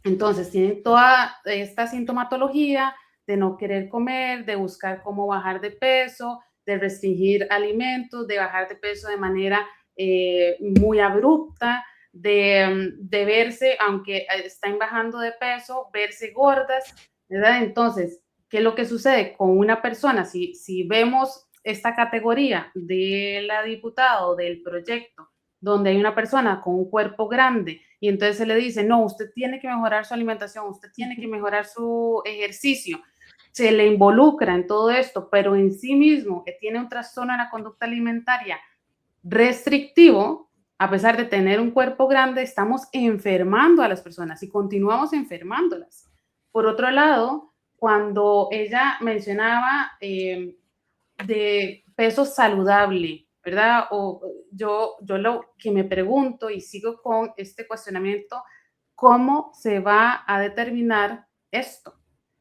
Entonces, tienen toda esta sintomatología de no querer comer, de buscar cómo bajar de peso, de restringir alimentos, de bajar de peso de manera muy abrupta, de verse, aunque están bajando de peso, verse gordas, ¿verdad? Entonces, ¿qué es lo que sucede con una persona? Si vemos esta categoría de la diputada o del proyecto, donde hay una persona con un cuerpo grande y entonces se le dice, no, usted tiene que mejorar su alimentación, usted tiene que mejorar su ejercicio, se le involucra en todo esto, pero en sí mismo que tiene un trastorno de la conducta alimentaria restrictivo, a pesar de tener un cuerpo grande, estamos enfermando a las personas y continuamos enfermándolas. Por otro lado, cuando ella mencionaba de peso saludable, ¿verdad? O yo lo que me pregunto y sigo con este cuestionamiento, ¿cómo se va a determinar esto?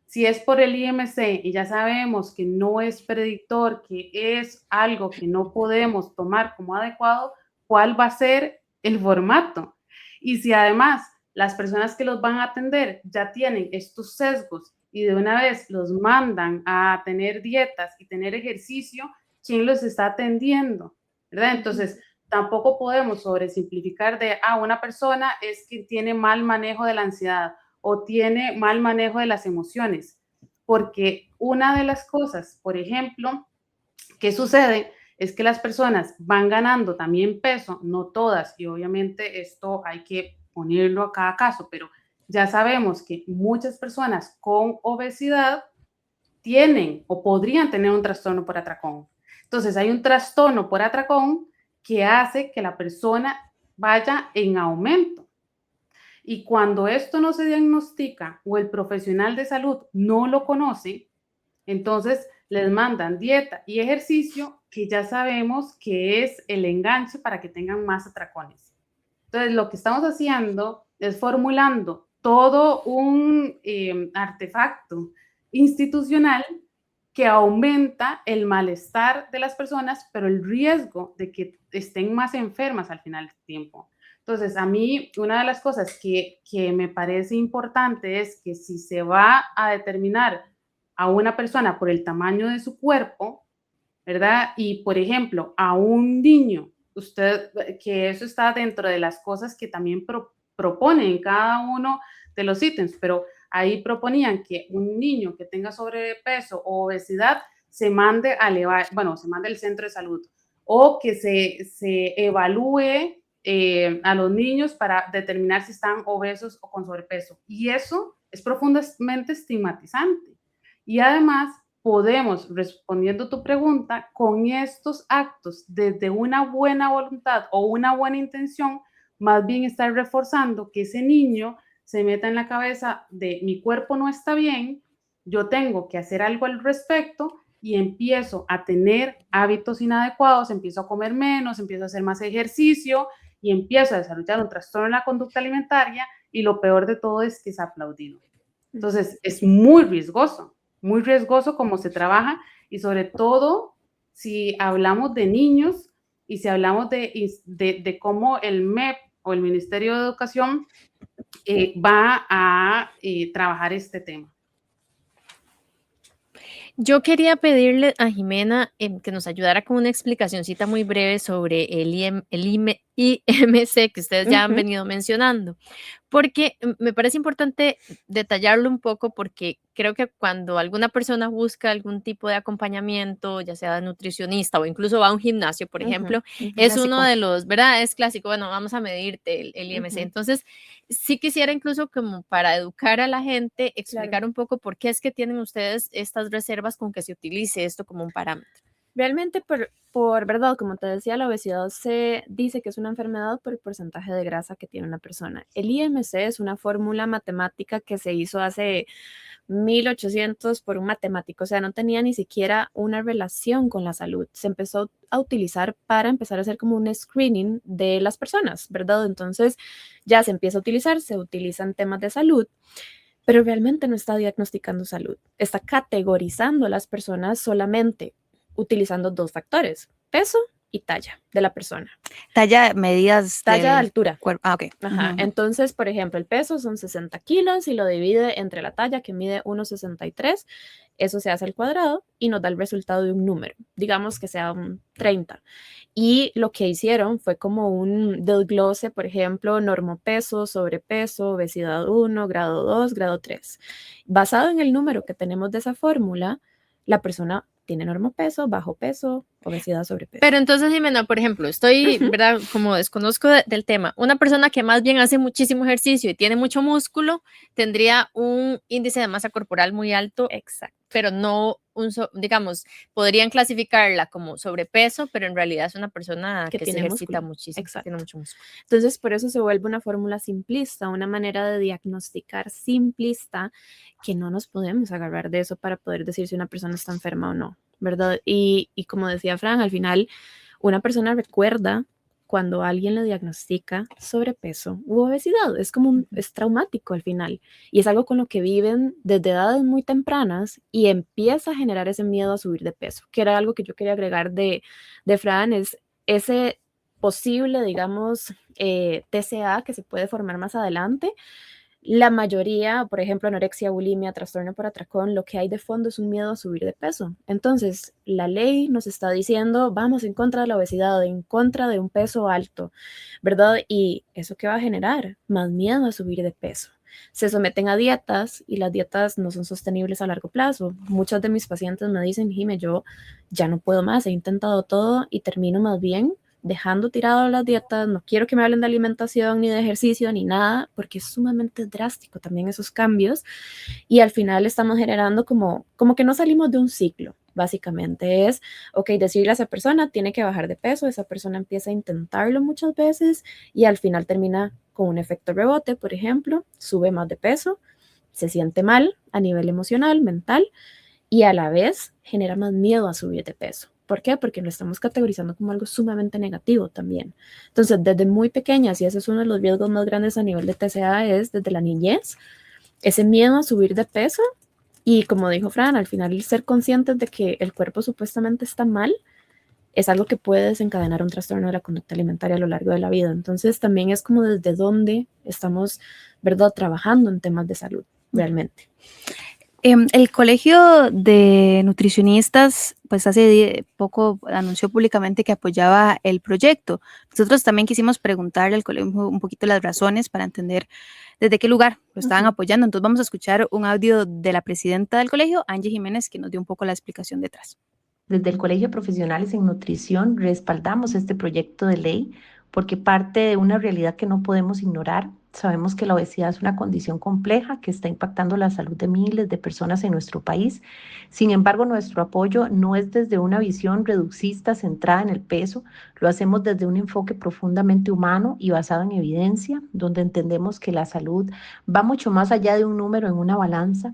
Si es por el IMC y ya sabemos que no es predictor, que es algo que no podemos tomar como adecuado, ¿cuál va a ser el formato? Y si además las personas que los van a atender ya tienen estos sesgos y de una vez los mandan a tener dietas y tener ejercicio, ¿quién los está atendiendo? ¿Verdad? Entonces, tampoco podemos sobresimplificar de, una persona es que tiene mal manejo de la ansiedad o tiene mal manejo de las emociones, porque una de las cosas, por ejemplo, que sucede es que las personas van ganando también peso, no todas, y obviamente esto hay que ponerlo a cada caso, pero ya sabemos que muchas personas con obesidad tienen o podrían tener un trastorno por atracón. Entonces hay un trastorno por atracón que hace que la persona vaya en aumento. Y cuando esto no se diagnostica o el profesional de salud no lo conoce, entonces les mandan dieta y ejercicio que ya sabemos que es el enganche para que tengan más atracones. Entonces lo que estamos haciendo es formulando todo un artefacto institucional que aumenta el malestar de las personas, pero el riesgo de que estén más enfermas al final del tiempo. Entonces, a mí una de las cosas que me parece importante es que si se va a determinar a una persona por el tamaño de su cuerpo, ¿verdad? Y, por ejemplo, a un niño, que eso está dentro de las cosas que también proponen cada uno de los ítems, pero ahí proponían que un niño que tenga sobrepeso o obesidad se mande al centro de salud o que se evalúe a los niños para determinar si están obesos o con sobrepeso. Y eso es profundamente estigmatizante. Y además podemos, respondiendo tu pregunta, con estos actos, desde una buena voluntad o una buena intención, más bien estar reforzando que ese niño se meta en la cabeza de mi cuerpo no está bien, yo tengo que hacer algo al respecto y empiezo a tener hábitos inadecuados, empiezo a comer menos, empiezo a hacer más ejercicio y empiezo a desarrollar un trastorno en la conducta alimentaria y lo peor de todo es que es aplaudido. Entonces, es muy riesgoso cómo se trabaja y sobre todo si hablamos de niños y si hablamos de cómo el MEP o el Ministerio de Educación va a trabajar este tema. Yo quería pedirle a Jimena que nos ayudara con una explicacioncita muy breve sobre el IMC que ustedes ya han venido mencionando, porque me parece importante detallarlo un poco porque creo que cuando alguna persona busca algún tipo de acompañamiento, ya sea de nutricionista o incluso va a un gimnasio, por ejemplo, es clásico. Uno de los, ¿verdad? Es clásico, bueno, vamos a medirte el IMC. Entonces, sí quisiera incluso como para educar a la gente, explicar un poco por qué es que tienen ustedes estas reservas con que se utilice esto como un parámetro. Realmente, por verdad, como te decía, la obesidad se dice que es una enfermedad por el porcentaje de grasa que tiene una persona. El IMC es una fórmula matemática que se hizo hace 1800 por un matemático, o sea, no tenía ni siquiera una relación con la salud. Se empezó a utilizar para empezar a hacer como un screening de las personas, ¿verdad? Entonces ya se empieza a utilizar, se utilizan temas de salud, pero realmente no está diagnosticando salud, está categorizando a las personas solamente utilizando dos factores, peso y talla de la persona. Talla, medidas. Talla de altura. Ok. Ajá. Entonces, por ejemplo, el peso son 60 kilos y lo divide entre la talla que mide 1,63. Eso se hace al cuadrado y nos da el resultado de un número. Digamos que sea un 30. Y lo que hicieron fue como un desglose, por ejemplo, normopeso, sobrepeso, obesidad 1, grado 2, grado 3. Basado en el número que tenemos de esa fórmula, la persona tiene normopeso, bajo peso, obesidad, sobrepeso. Pero entonces, Jimena, por ejemplo, estoy, ¿verdad? Como desconozco del tema, una persona que más bien hace muchísimo ejercicio y tiene mucho músculo, tendría un índice de masa corporal muy alto. Exacto. pero no, digamos, podrían clasificarla como sobrepeso, pero en realidad es una persona que se tiene ejercita músculo. muchísimo, Exacto. tiene mucho músculo. Entonces, por eso se vuelve una fórmula simplista, una manera de diagnosticar simplista, que no nos podemos agarrar de eso para poder decir si una persona está enferma o no, ¿verdad? Y como decía Fran, al final una persona recuerda cuando alguien le diagnostica sobrepeso u obesidad. Es traumático al final. Y es algo con lo que viven desde edades muy tempranas y empieza a generar ese miedo a subir de peso, que era algo que yo quería agregar de Fran, es ese posible, digamos, TCA que se puede formar más adelante. La mayoría, por ejemplo, anorexia, bulimia, trastorno por atracón, lo que hay de fondo es un miedo a subir de peso. Entonces, la ley nos está diciendo, vamos en contra de la obesidad, en contra de un peso alto, ¿verdad? ¿Y eso qué va a generar? Más miedo a subir de peso. Se someten a dietas y las dietas no son sostenibles a largo plazo. Muchos de mis pacientes me dicen, Jime, yo ya no puedo más, he intentado todo y termino más bien dejando tirado las dietas, no quiero que me hablen de alimentación, ni de ejercicio, ni nada, porque es sumamente drástico también esos cambios, y al final estamos generando como que no salimos de un ciclo, básicamente es, ok, decirle a esa persona, tiene que bajar de peso, esa persona empieza a intentarlo muchas veces, y al final termina con un efecto rebote, por ejemplo, sube más de peso, se siente mal a nivel emocional, mental, y a la vez genera más miedo a subir de peso. ¿Por qué? Porque lo estamos categorizando como algo sumamente negativo también. Entonces, desde muy pequeñas, y ese es uno de los riesgos más grandes a nivel de TCA, es desde la niñez, ese miedo a subir de peso y, como dijo Fran, al final ser conscientes de que el cuerpo supuestamente está mal es algo que puede desencadenar un trastorno de la conducta alimentaria a lo largo de la vida. Entonces, también es como desde dónde estamos, ¿verdad?, trabajando en temas de salud, realmente. El Colegio de Nutricionistas, pues hace poco anunció públicamente que apoyaba el proyecto. Nosotros también quisimos preguntarle al colegio un poquito las razones para entender desde qué lugar lo estaban apoyando. Entonces vamos a escuchar un audio de la presidenta del colegio, Angie Jiménez, que nos dio un poco la explicación detrás. Desde el Colegio de Profesionales en Nutrición respaldamos este proyecto de ley porque parte de una realidad que no podemos ignorar. Sabemos que la obesidad es una condición compleja que está impactando la salud de miles de personas en nuestro país. Sin embargo, nuestro apoyo no es desde una visión reducista centrada en el peso, lo hacemos desde un enfoque profundamente humano y basado en evidencia, donde entendemos que la salud va mucho más allá de un número en una balanza.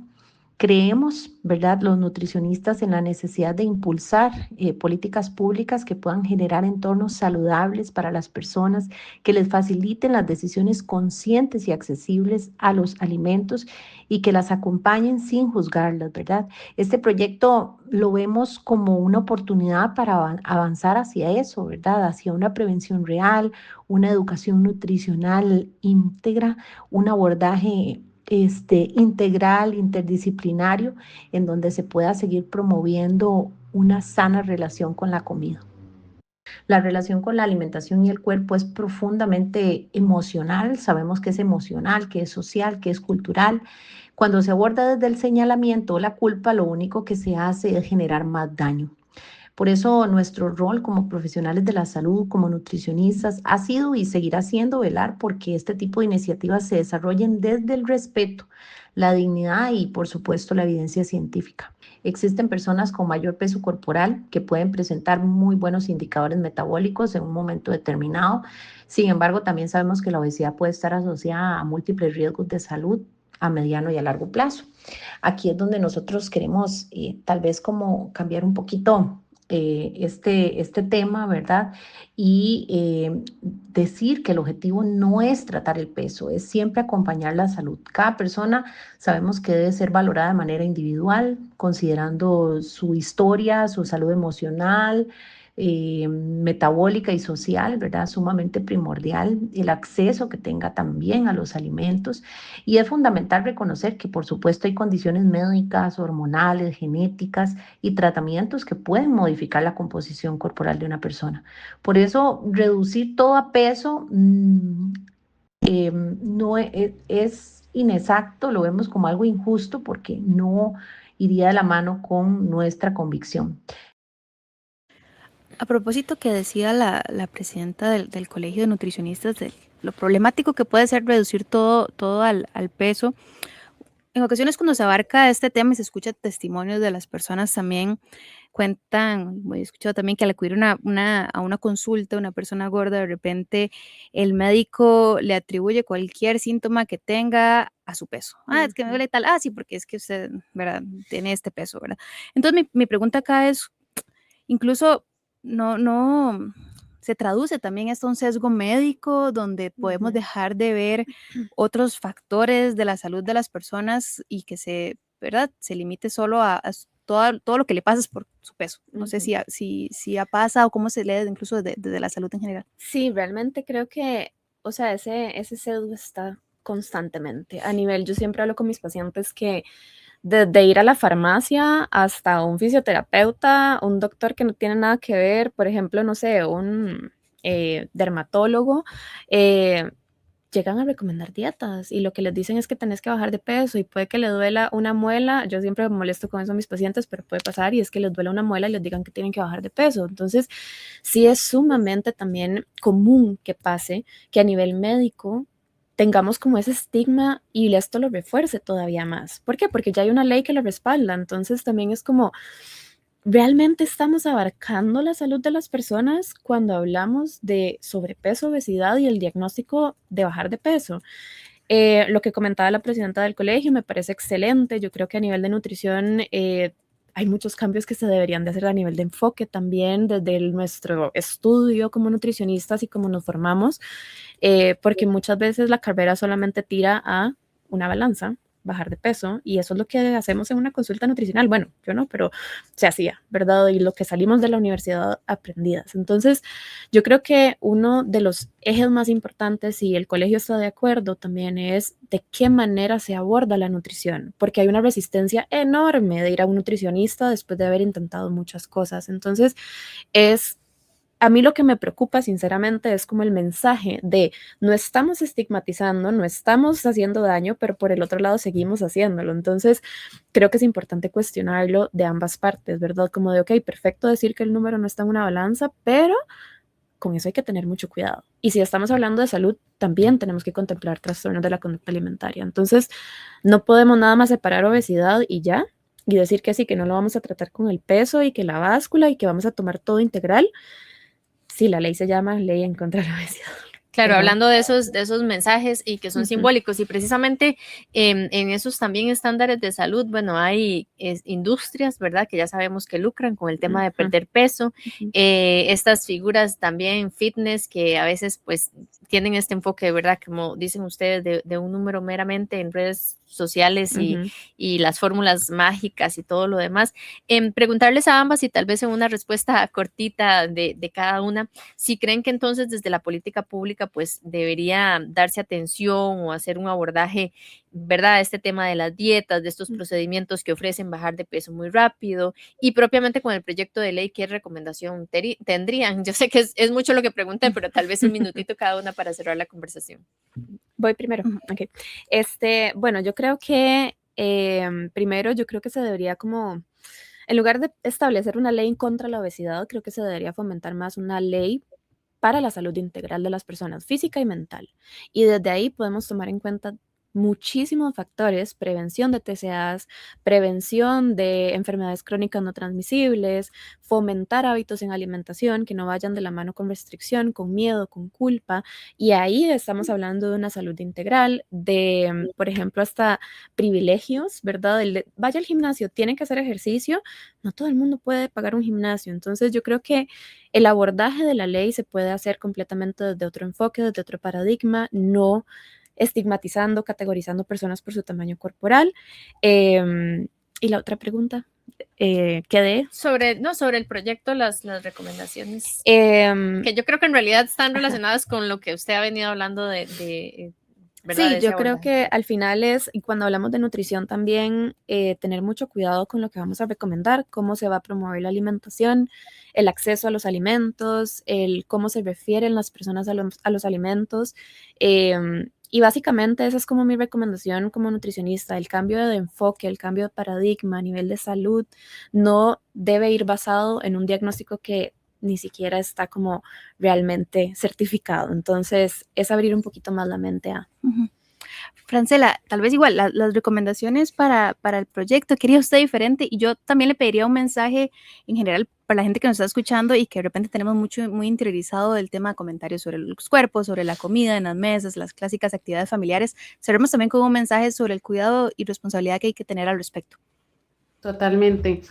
Creemos, ¿verdad?, los nutricionistas en la necesidad de impulsar políticas públicas que puedan generar entornos saludables para las personas, que les faciliten las decisiones conscientes y accesibles a los alimentos y que las acompañen sin juzgarlas, ¿verdad? Este proyecto lo vemos como una oportunidad para avanzar hacia eso, ¿verdad? Hacia una prevención real, una educación nutricional íntegra, un abordaje integral, interdisciplinario, en donde se pueda seguir promoviendo una sana relación con la comida. La relación con la alimentación y el cuerpo es profundamente emocional, sabemos que es emocional, que es social, que es cultural. Cuando se aborda desde el señalamiento o la culpa, lo único que se hace es generar más daño. Por eso nuestro rol como profesionales de la salud, como nutricionistas, ha sido y seguirá siendo velar porque este tipo de iniciativas se desarrollen desde el respeto, la dignidad y, por supuesto, la evidencia científica. Existen personas con mayor peso corporal que pueden presentar muy buenos indicadores metabólicos en un momento determinado. Sin embargo, también sabemos que la obesidad puede estar asociada a múltiples riesgos de salud a mediano y a largo plazo. Aquí es donde nosotros queremos tal vez como cambiar un poquito este tema, ¿verdad? Y decir que el objetivo no es tratar el peso, es siempre acompañar la salud. Cada persona sabemos que debe ser valorada de manera individual, considerando su historia, su salud emocional, metabólica y social, ¿verdad? Sumamente primordial el acceso que tenga también a los alimentos y es fundamental reconocer que por supuesto hay condiciones médicas, hormonales, genéticas y tratamientos que pueden modificar la composición corporal de una persona. Por eso reducir todo a peso no es inexacto, lo vemos como algo injusto porque no iría de la mano con nuestra convicción. A propósito que decía la presidenta del Colegio de Nutricionistas de lo problemático que puede ser reducir todo al peso, en ocasiones cuando se abarca este tema y se escucha testimonios de las personas también, cuentan, he escuchado también que al acudir a una consulta, una persona gorda, de repente el médico le atribuye cualquier síntoma que tenga a su peso. Es que me duele tal, sí, porque es que usted, ¿verdad? Tiene este peso, ¿verdad? Entonces mi pregunta acá es, incluso no se traduce también esto a un sesgo médico donde podemos dejar de ver otros factores de la salud de las personas y que ¿verdad? Se limite solo a todo lo que le pasa es por su peso. No sé si pasa o cómo se lee incluso desde la salud en general. Sí, realmente creo que, o sea, ese sesgo está constantemente a nivel. Yo siempre hablo con mis pacientes que desde ir a la farmacia hasta un fisioterapeuta, un doctor que no tiene nada que ver, por ejemplo, no sé, un dermatólogo, llegan a recomendar dietas y lo que les dicen es que tenés que bajar de peso y puede que le duela una muela. Yo siempre me molesto con eso a mis pacientes, pero puede pasar y es que les duela una muela y les digan que tienen que bajar de peso. Entonces, sí es sumamente también común que pase que a nivel médico tengamos como ese estigma y esto lo refuerce todavía más. ¿Por qué? Porque ya hay una ley que lo respalda. Entonces, también es como, ¿realmente estamos abarcando la salud de las personas cuando hablamos de sobrepeso, obesidad y el diagnóstico de bajar de peso? Lo que comentaba la presidenta del colegio me parece excelente. Yo creo que a nivel de nutrición hay muchos cambios que se deberían de hacer a nivel de enfoque también desde nuestro estudio como nutricionistas y cómo nos formamos, porque muchas veces la carrera solamente tira a una balanza, bajar de peso, y eso es lo que hacemos en una consulta nutricional. Bueno, yo no, pero se hacía, ¿verdad? Y lo que salimos de la universidad aprendidas. Entonces, yo creo que uno de los ejes más importantes, y el colegio está de acuerdo también, es de qué manera se aborda la nutrición, porque hay una resistencia enorme de ir a un nutricionista después de haber intentado muchas cosas. Entonces, a mí lo que me preocupa, sinceramente, es como el mensaje de no estamos estigmatizando, no estamos haciendo daño, pero por el otro lado seguimos haciéndolo. Entonces, creo que es importante cuestionarlo de ambas partes, ¿verdad? Como de, ok, perfecto decir que el número no está en una balanza, pero con eso hay que tener mucho cuidado. Y si estamos hablando de salud, también tenemos que contemplar trastornos de la conducta alimentaria. Entonces, no podemos nada más separar obesidad y ya, y decir que sí, que no lo vamos a tratar con el peso y que la báscula y que vamos a tomar todo integral. Sí, la ley se llama Ley en contra de la obesidad. Claro, hablando de esos mensajes y que son simbólicos, y precisamente en esos también estándares de salud, bueno, hay industrias, ¿verdad? Que ya sabemos que lucran con el tema de perder peso, estas figuras también fitness que a veces pues tienen este enfoque, ¿verdad? Como dicen ustedes, de un número meramente en redes sociales y las fórmulas mágicas y todo lo demás. Preguntarles a ambas y tal vez en una respuesta cortita de cada una, si creen que entonces desde la política pública pues debería darse atención o hacer un abordaje, ¿verdad? Este tema de las dietas, de estos procedimientos que ofrecen bajar de peso muy rápido, y propiamente con el proyecto de ley, ¿qué recomendación tendrían? Yo sé que es mucho lo que pregunté, pero tal vez un minutito cada una para cerrar la conversación. Voy primero. Okay. Bueno, yo creo que primero yo creo que se debería como, en lugar de establecer una ley contra la obesidad, creo que se debería fomentar más una ley para la salud integral de las personas, física y mental. Y desde ahí podemos tomar en cuenta muchísimos factores: prevención de TCAs, prevención de enfermedades crónicas no transmisibles, fomentar hábitos en alimentación que no vayan de la mano con restricción, con miedo, con culpa. Y ahí estamos hablando de una salud integral, de, por ejemplo, hasta privilegios, ¿verdad? Vaya al gimnasio, tiene que hacer ejercicio. No todo el mundo puede pagar un gimnasio. Entonces yo creo que el abordaje de la ley se puede hacer completamente desde otro enfoque, desde otro paradigma, no estigmatizando, categorizando personas por su tamaño corporal. Y la otra pregunta, quedé. Sobre el proyecto, las recomendaciones, que yo creo que en realidad están relacionadas con lo que usted ha venido hablando de ¿verdad? Sí, yo creo que al final y cuando hablamos de nutrición también, tener mucho cuidado con lo que vamos a recomendar, cómo se va a promover la alimentación, el acceso a los alimentos, el cómo se refieren las personas a los alimentos. Y básicamente esa es como mi recomendación como nutricionista: el cambio de enfoque, el cambio de paradigma a nivel de salud no debe ir basado en un diagnóstico que ni siquiera está como realmente certificado. Entonces, es abrir un poquito más la mente a... Francela, tal vez igual, las recomendaciones para el proyecto, ¿quería usted diferente? Y yo también le pediría un mensaje en general para la gente que nos está escuchando y que de repente tenemos muy interiorizado el tema de comentarios sobre los cuerpos, sobre la comida en las mesas, las clásicas actividades familiares. Cerremos también con un mensaje sobre el cuidado y responsabilidad que hay que tener al respecto. Totalmente.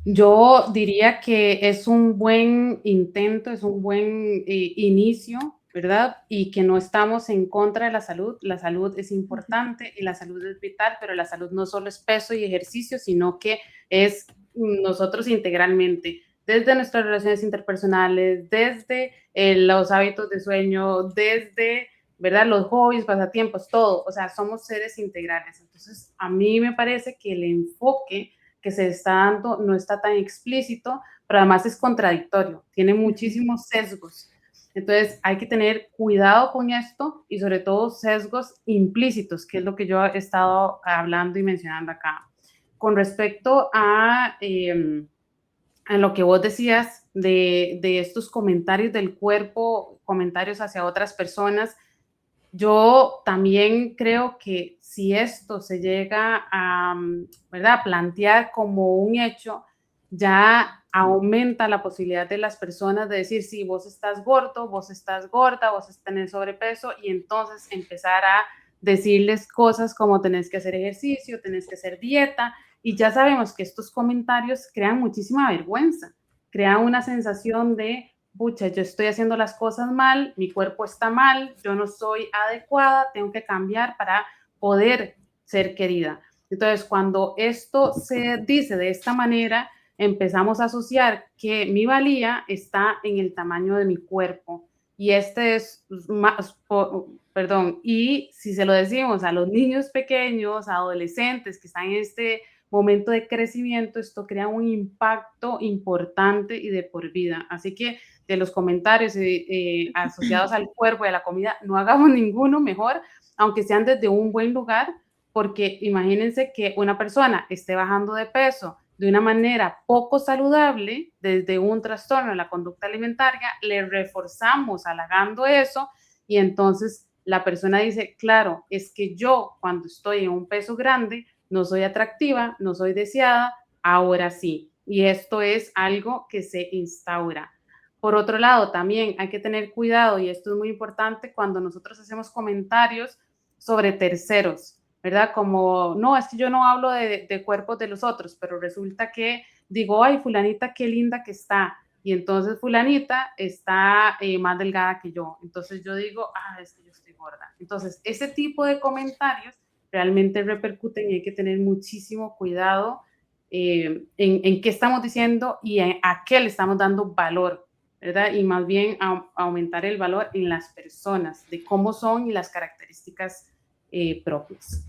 Yo diría que es un buen intento, es un buen inicio, ¿verdad? Y que no estamos en contra de la salud. La salud es importante y la salud es vital, pero la salud no solo es peso y ejercicio, sino que es nosotros integralmente, desde nuestras relaciones interpersonales, desde los hábitos de sueño, desde, ¿verdad?, los hobbies, pasatiempos, todo. O sea, somos seres integrales. Entonces, a mí me parece que el enfoque que se está dando no está tan explícito, pero además es contradictorio, tiene muchísimos sesgos. Entonces hay que tener cuidado con esto y sobre todo sesgos implícitos, que es lo que yo he estado hablando y mencionando acá. Con respecto a lo que vos decías de estos comentarios del cuerpo, comentarios hacia otras personas, yo también creo que si esto se llega a, ¿verdad?, plantear como un hecho, ya aumenta la posibilidad de las personas de decir, sí, vos estás gordo, vos estás gorda, vos tenés sobrepeso, y entonces empezar a decirles cosas como tenés que hacer ejercicio, tenés que hacer dieta, y ya sabemos que estos comentarios crean muchísima vergüenza, crean una sensación de, pucha, yo estoy haciendo las cosas mal, mi cuerpo está mal, yo no soy adecuada, tengo que cambiar para poder ser querida. Entonces, cuando esto se dice de esta manera, empezamos a asociar que mi valía está en el tamaño de mi cuerpo. Y y si se lo decimos a los niños pequeños, a adolescentes que están en este momento de crecimiento, esto crea un impacto importante y de por vida. Así que de los comentarios asociados al cuerpo y a la comida, no hagamos ninguno, mejor, aunque sean desde un buen lugar, porque imagínense que una persona esté bajando de peso de una manera poco saludable, desde un trastorno de la conducta alimentaria, le reforzamos halagando eso, y entonces la persona dice, claro, es que yo cuando estoy en un peso grande, no soy atractiva, no soy deseada, ahora sí. Y esto es algo que se instaura. Por otro lado, también hay que tener cuidado, y esto es muy importante, cuando nosotros hacemos comentarios sobre terceros, ¿verdad? Como, no, es que yo no hablo de cuerpos de los otros, pero resulta que digo, ay, fulanita, qué linda que está, y entonces fulanita está más delgada que yo. Entonces yo digo, es que yo estoy gorda. Entonces, ese tipo de comentarios realmente repercuten y hay que tener muchísimo cuidado en qué estamos diciendo y a qué le estamos dando valor, ¿verdad? Y más bien aumentar el valor en las personas, de cómo son y las características propias.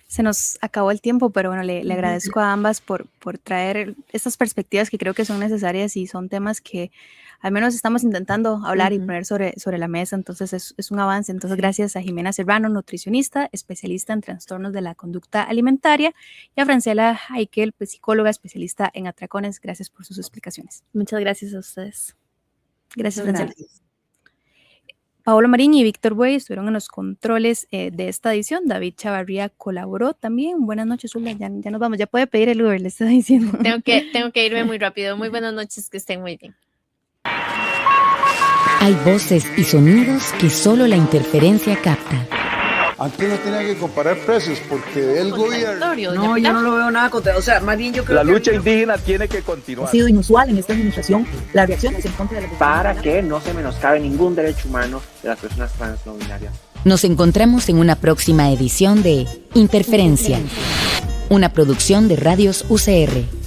Se nos acabó el tiempo, pero bueno, le agradezco a ambas por traer estas perspectivas que creo que son necesarias y son temas que al menos estamos intentando hablar y poner sobre la mesa, entonces es un avance. Entonces gracias a Jimena Serrano, nutricionista, especialista en trastornos de la conducta alimentaria, y a Francela Haikel, psicóloga especialista en atracones. Gracias por sus explicaciones. Muchas gracias a ustedes. Gracias, Francela. Paola Marín y Víctor Buey estuvieron en los controles de esta edición. David Chavarría colaboró también. Buenas noches, Zulma. Ya nos vamos. Ya puede pedir el Uber, le estoy diciendo. Tengo que irme muy rápido. Muy buenas noches, que estén muy bien. Hay voces y sonidos que solo la interferencia capta. Antes no tenía que comparar precios porque el gobierno... No, yo no lo veo nada contra, o sea, más bien yo creo la que... La lucha indígena tiene que continuar. Ha sido inusual en esta administración las reacciones en contra de la... Para que no se menoscabe ningún derecho humano de las personas trans no binarias. Nos encontramos en una próxima edición de Interferencia, una producción de Radios UCR.